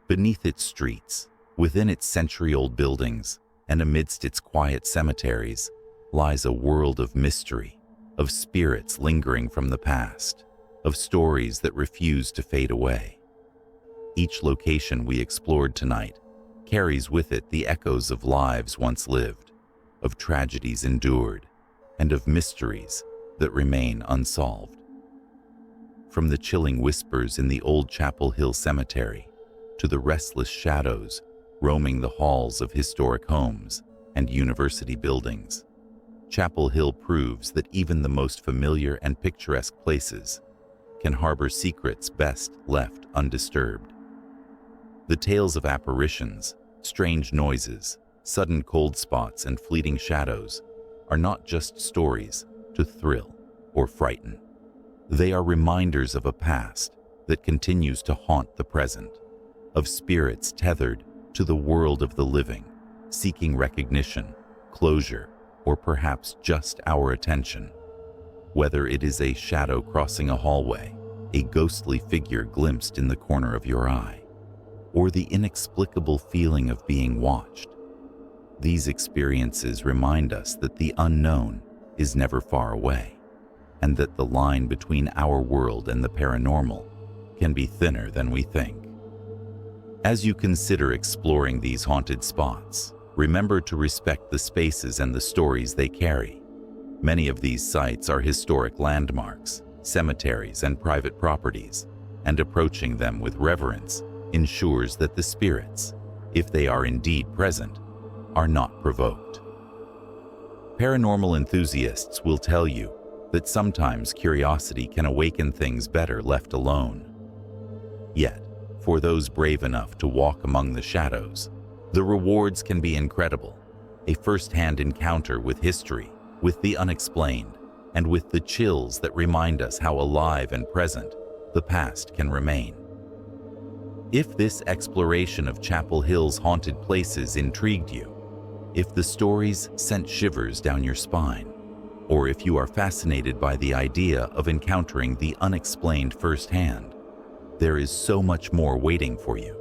Beneath its streets, within its century-old buildings, and amidst its quiet cemeteries, lies a world of mystery, of spirits lingering from the past, of stories that refuse to fade away. Each location we explored tonight carries with it the echoes of lives once lived, of tragedies endured, and of mysteries that remain unsolved. From the chilling whispers in the old Chapel Hill Cemetery to the restless shadows roaming the halls of historic homes and university buildings, Chapel Hill proves that even the most familiar and picturesque places can harbor secrets best left undisturbed. The tales of apparitions, strange noises, sudden cold spots, and fleeting shadows are not just stories to thrill or frighten. They are reminders of a past that continues to haunt the present, of spirits tethered to the world of the living, seeking recognition, closure, or perhaps just our attention. Whether it is a shadow crossing a hallway, a ghostly figure glimpsed in the corner of your eye, or the inexplicable feeling of being watched, these experiences remind us that the unknown is never far away, and that the line between our world and the paranormal can be thinner than we think. As you consider exploring these haunted spots, remember to respect the spaces and the stories they carry. Many of these sites are historic landmarks, cemeteries, and private properties, and approaching them with reverence ensures that the spirits, if they are indeed present, are not provoked. Paranormal enthusiasts will tell you that sometimes curiosity can awaken things better left alone. Yet, for those brave enough to walk among the shadows, the rewards can be incredible. A first-hand encounter with history, with the unexplained, and with the chills that remind us how alive and present the past can remain. If this exploration of Chapel Hill's haunted places intrigued you, if the stories sent shivers down your spine, or if you are fascinated by the idea of encountering the unexplained firsthand, there is so much more waiting for you.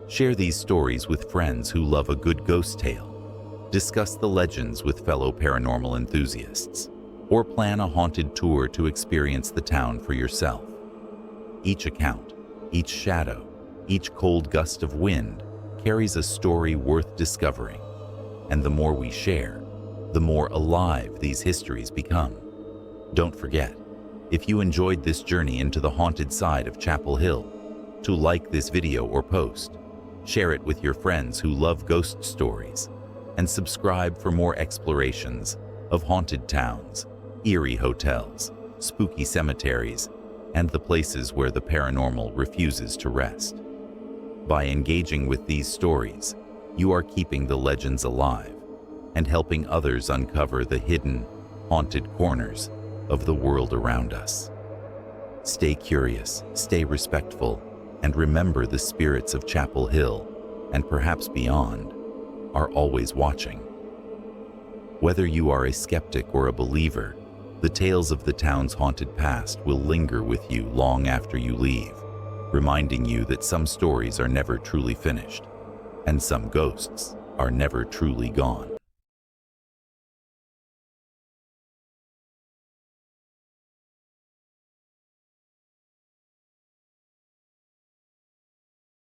Share these stories with friends who love a good ghost tale, discuss the legends with fellow paranormal enthusiasts, or plan a haunted tour to experience the town for yourself. Each account, each shadow, each cold gust of wind carries a story worth discovering, and the more we share, the more alive these histories become. Don't forget, if you enjoyed this journey into the haunted side of Chapel Hill, to like this video or post, share it with your friends who love ghost stories, and subscribe for more explorations of haunted towns, eerie hotels, spooky cemeteries, and the places where the paranormal refuses to rest. By engaging with these stories, you are keeping the legends alive and helping others uncover the hidden, haunted corners of the world around us. Stay curious, stay respectful, and remember the spirits of Chapel Hill, and perhaps beyond, are always watching. Whether you are a skeptic or a believer, the tales of the town's haunted past will linger with you long after you leave, reminding you that some stories are never truly finished, and some ghosts are never truly gone.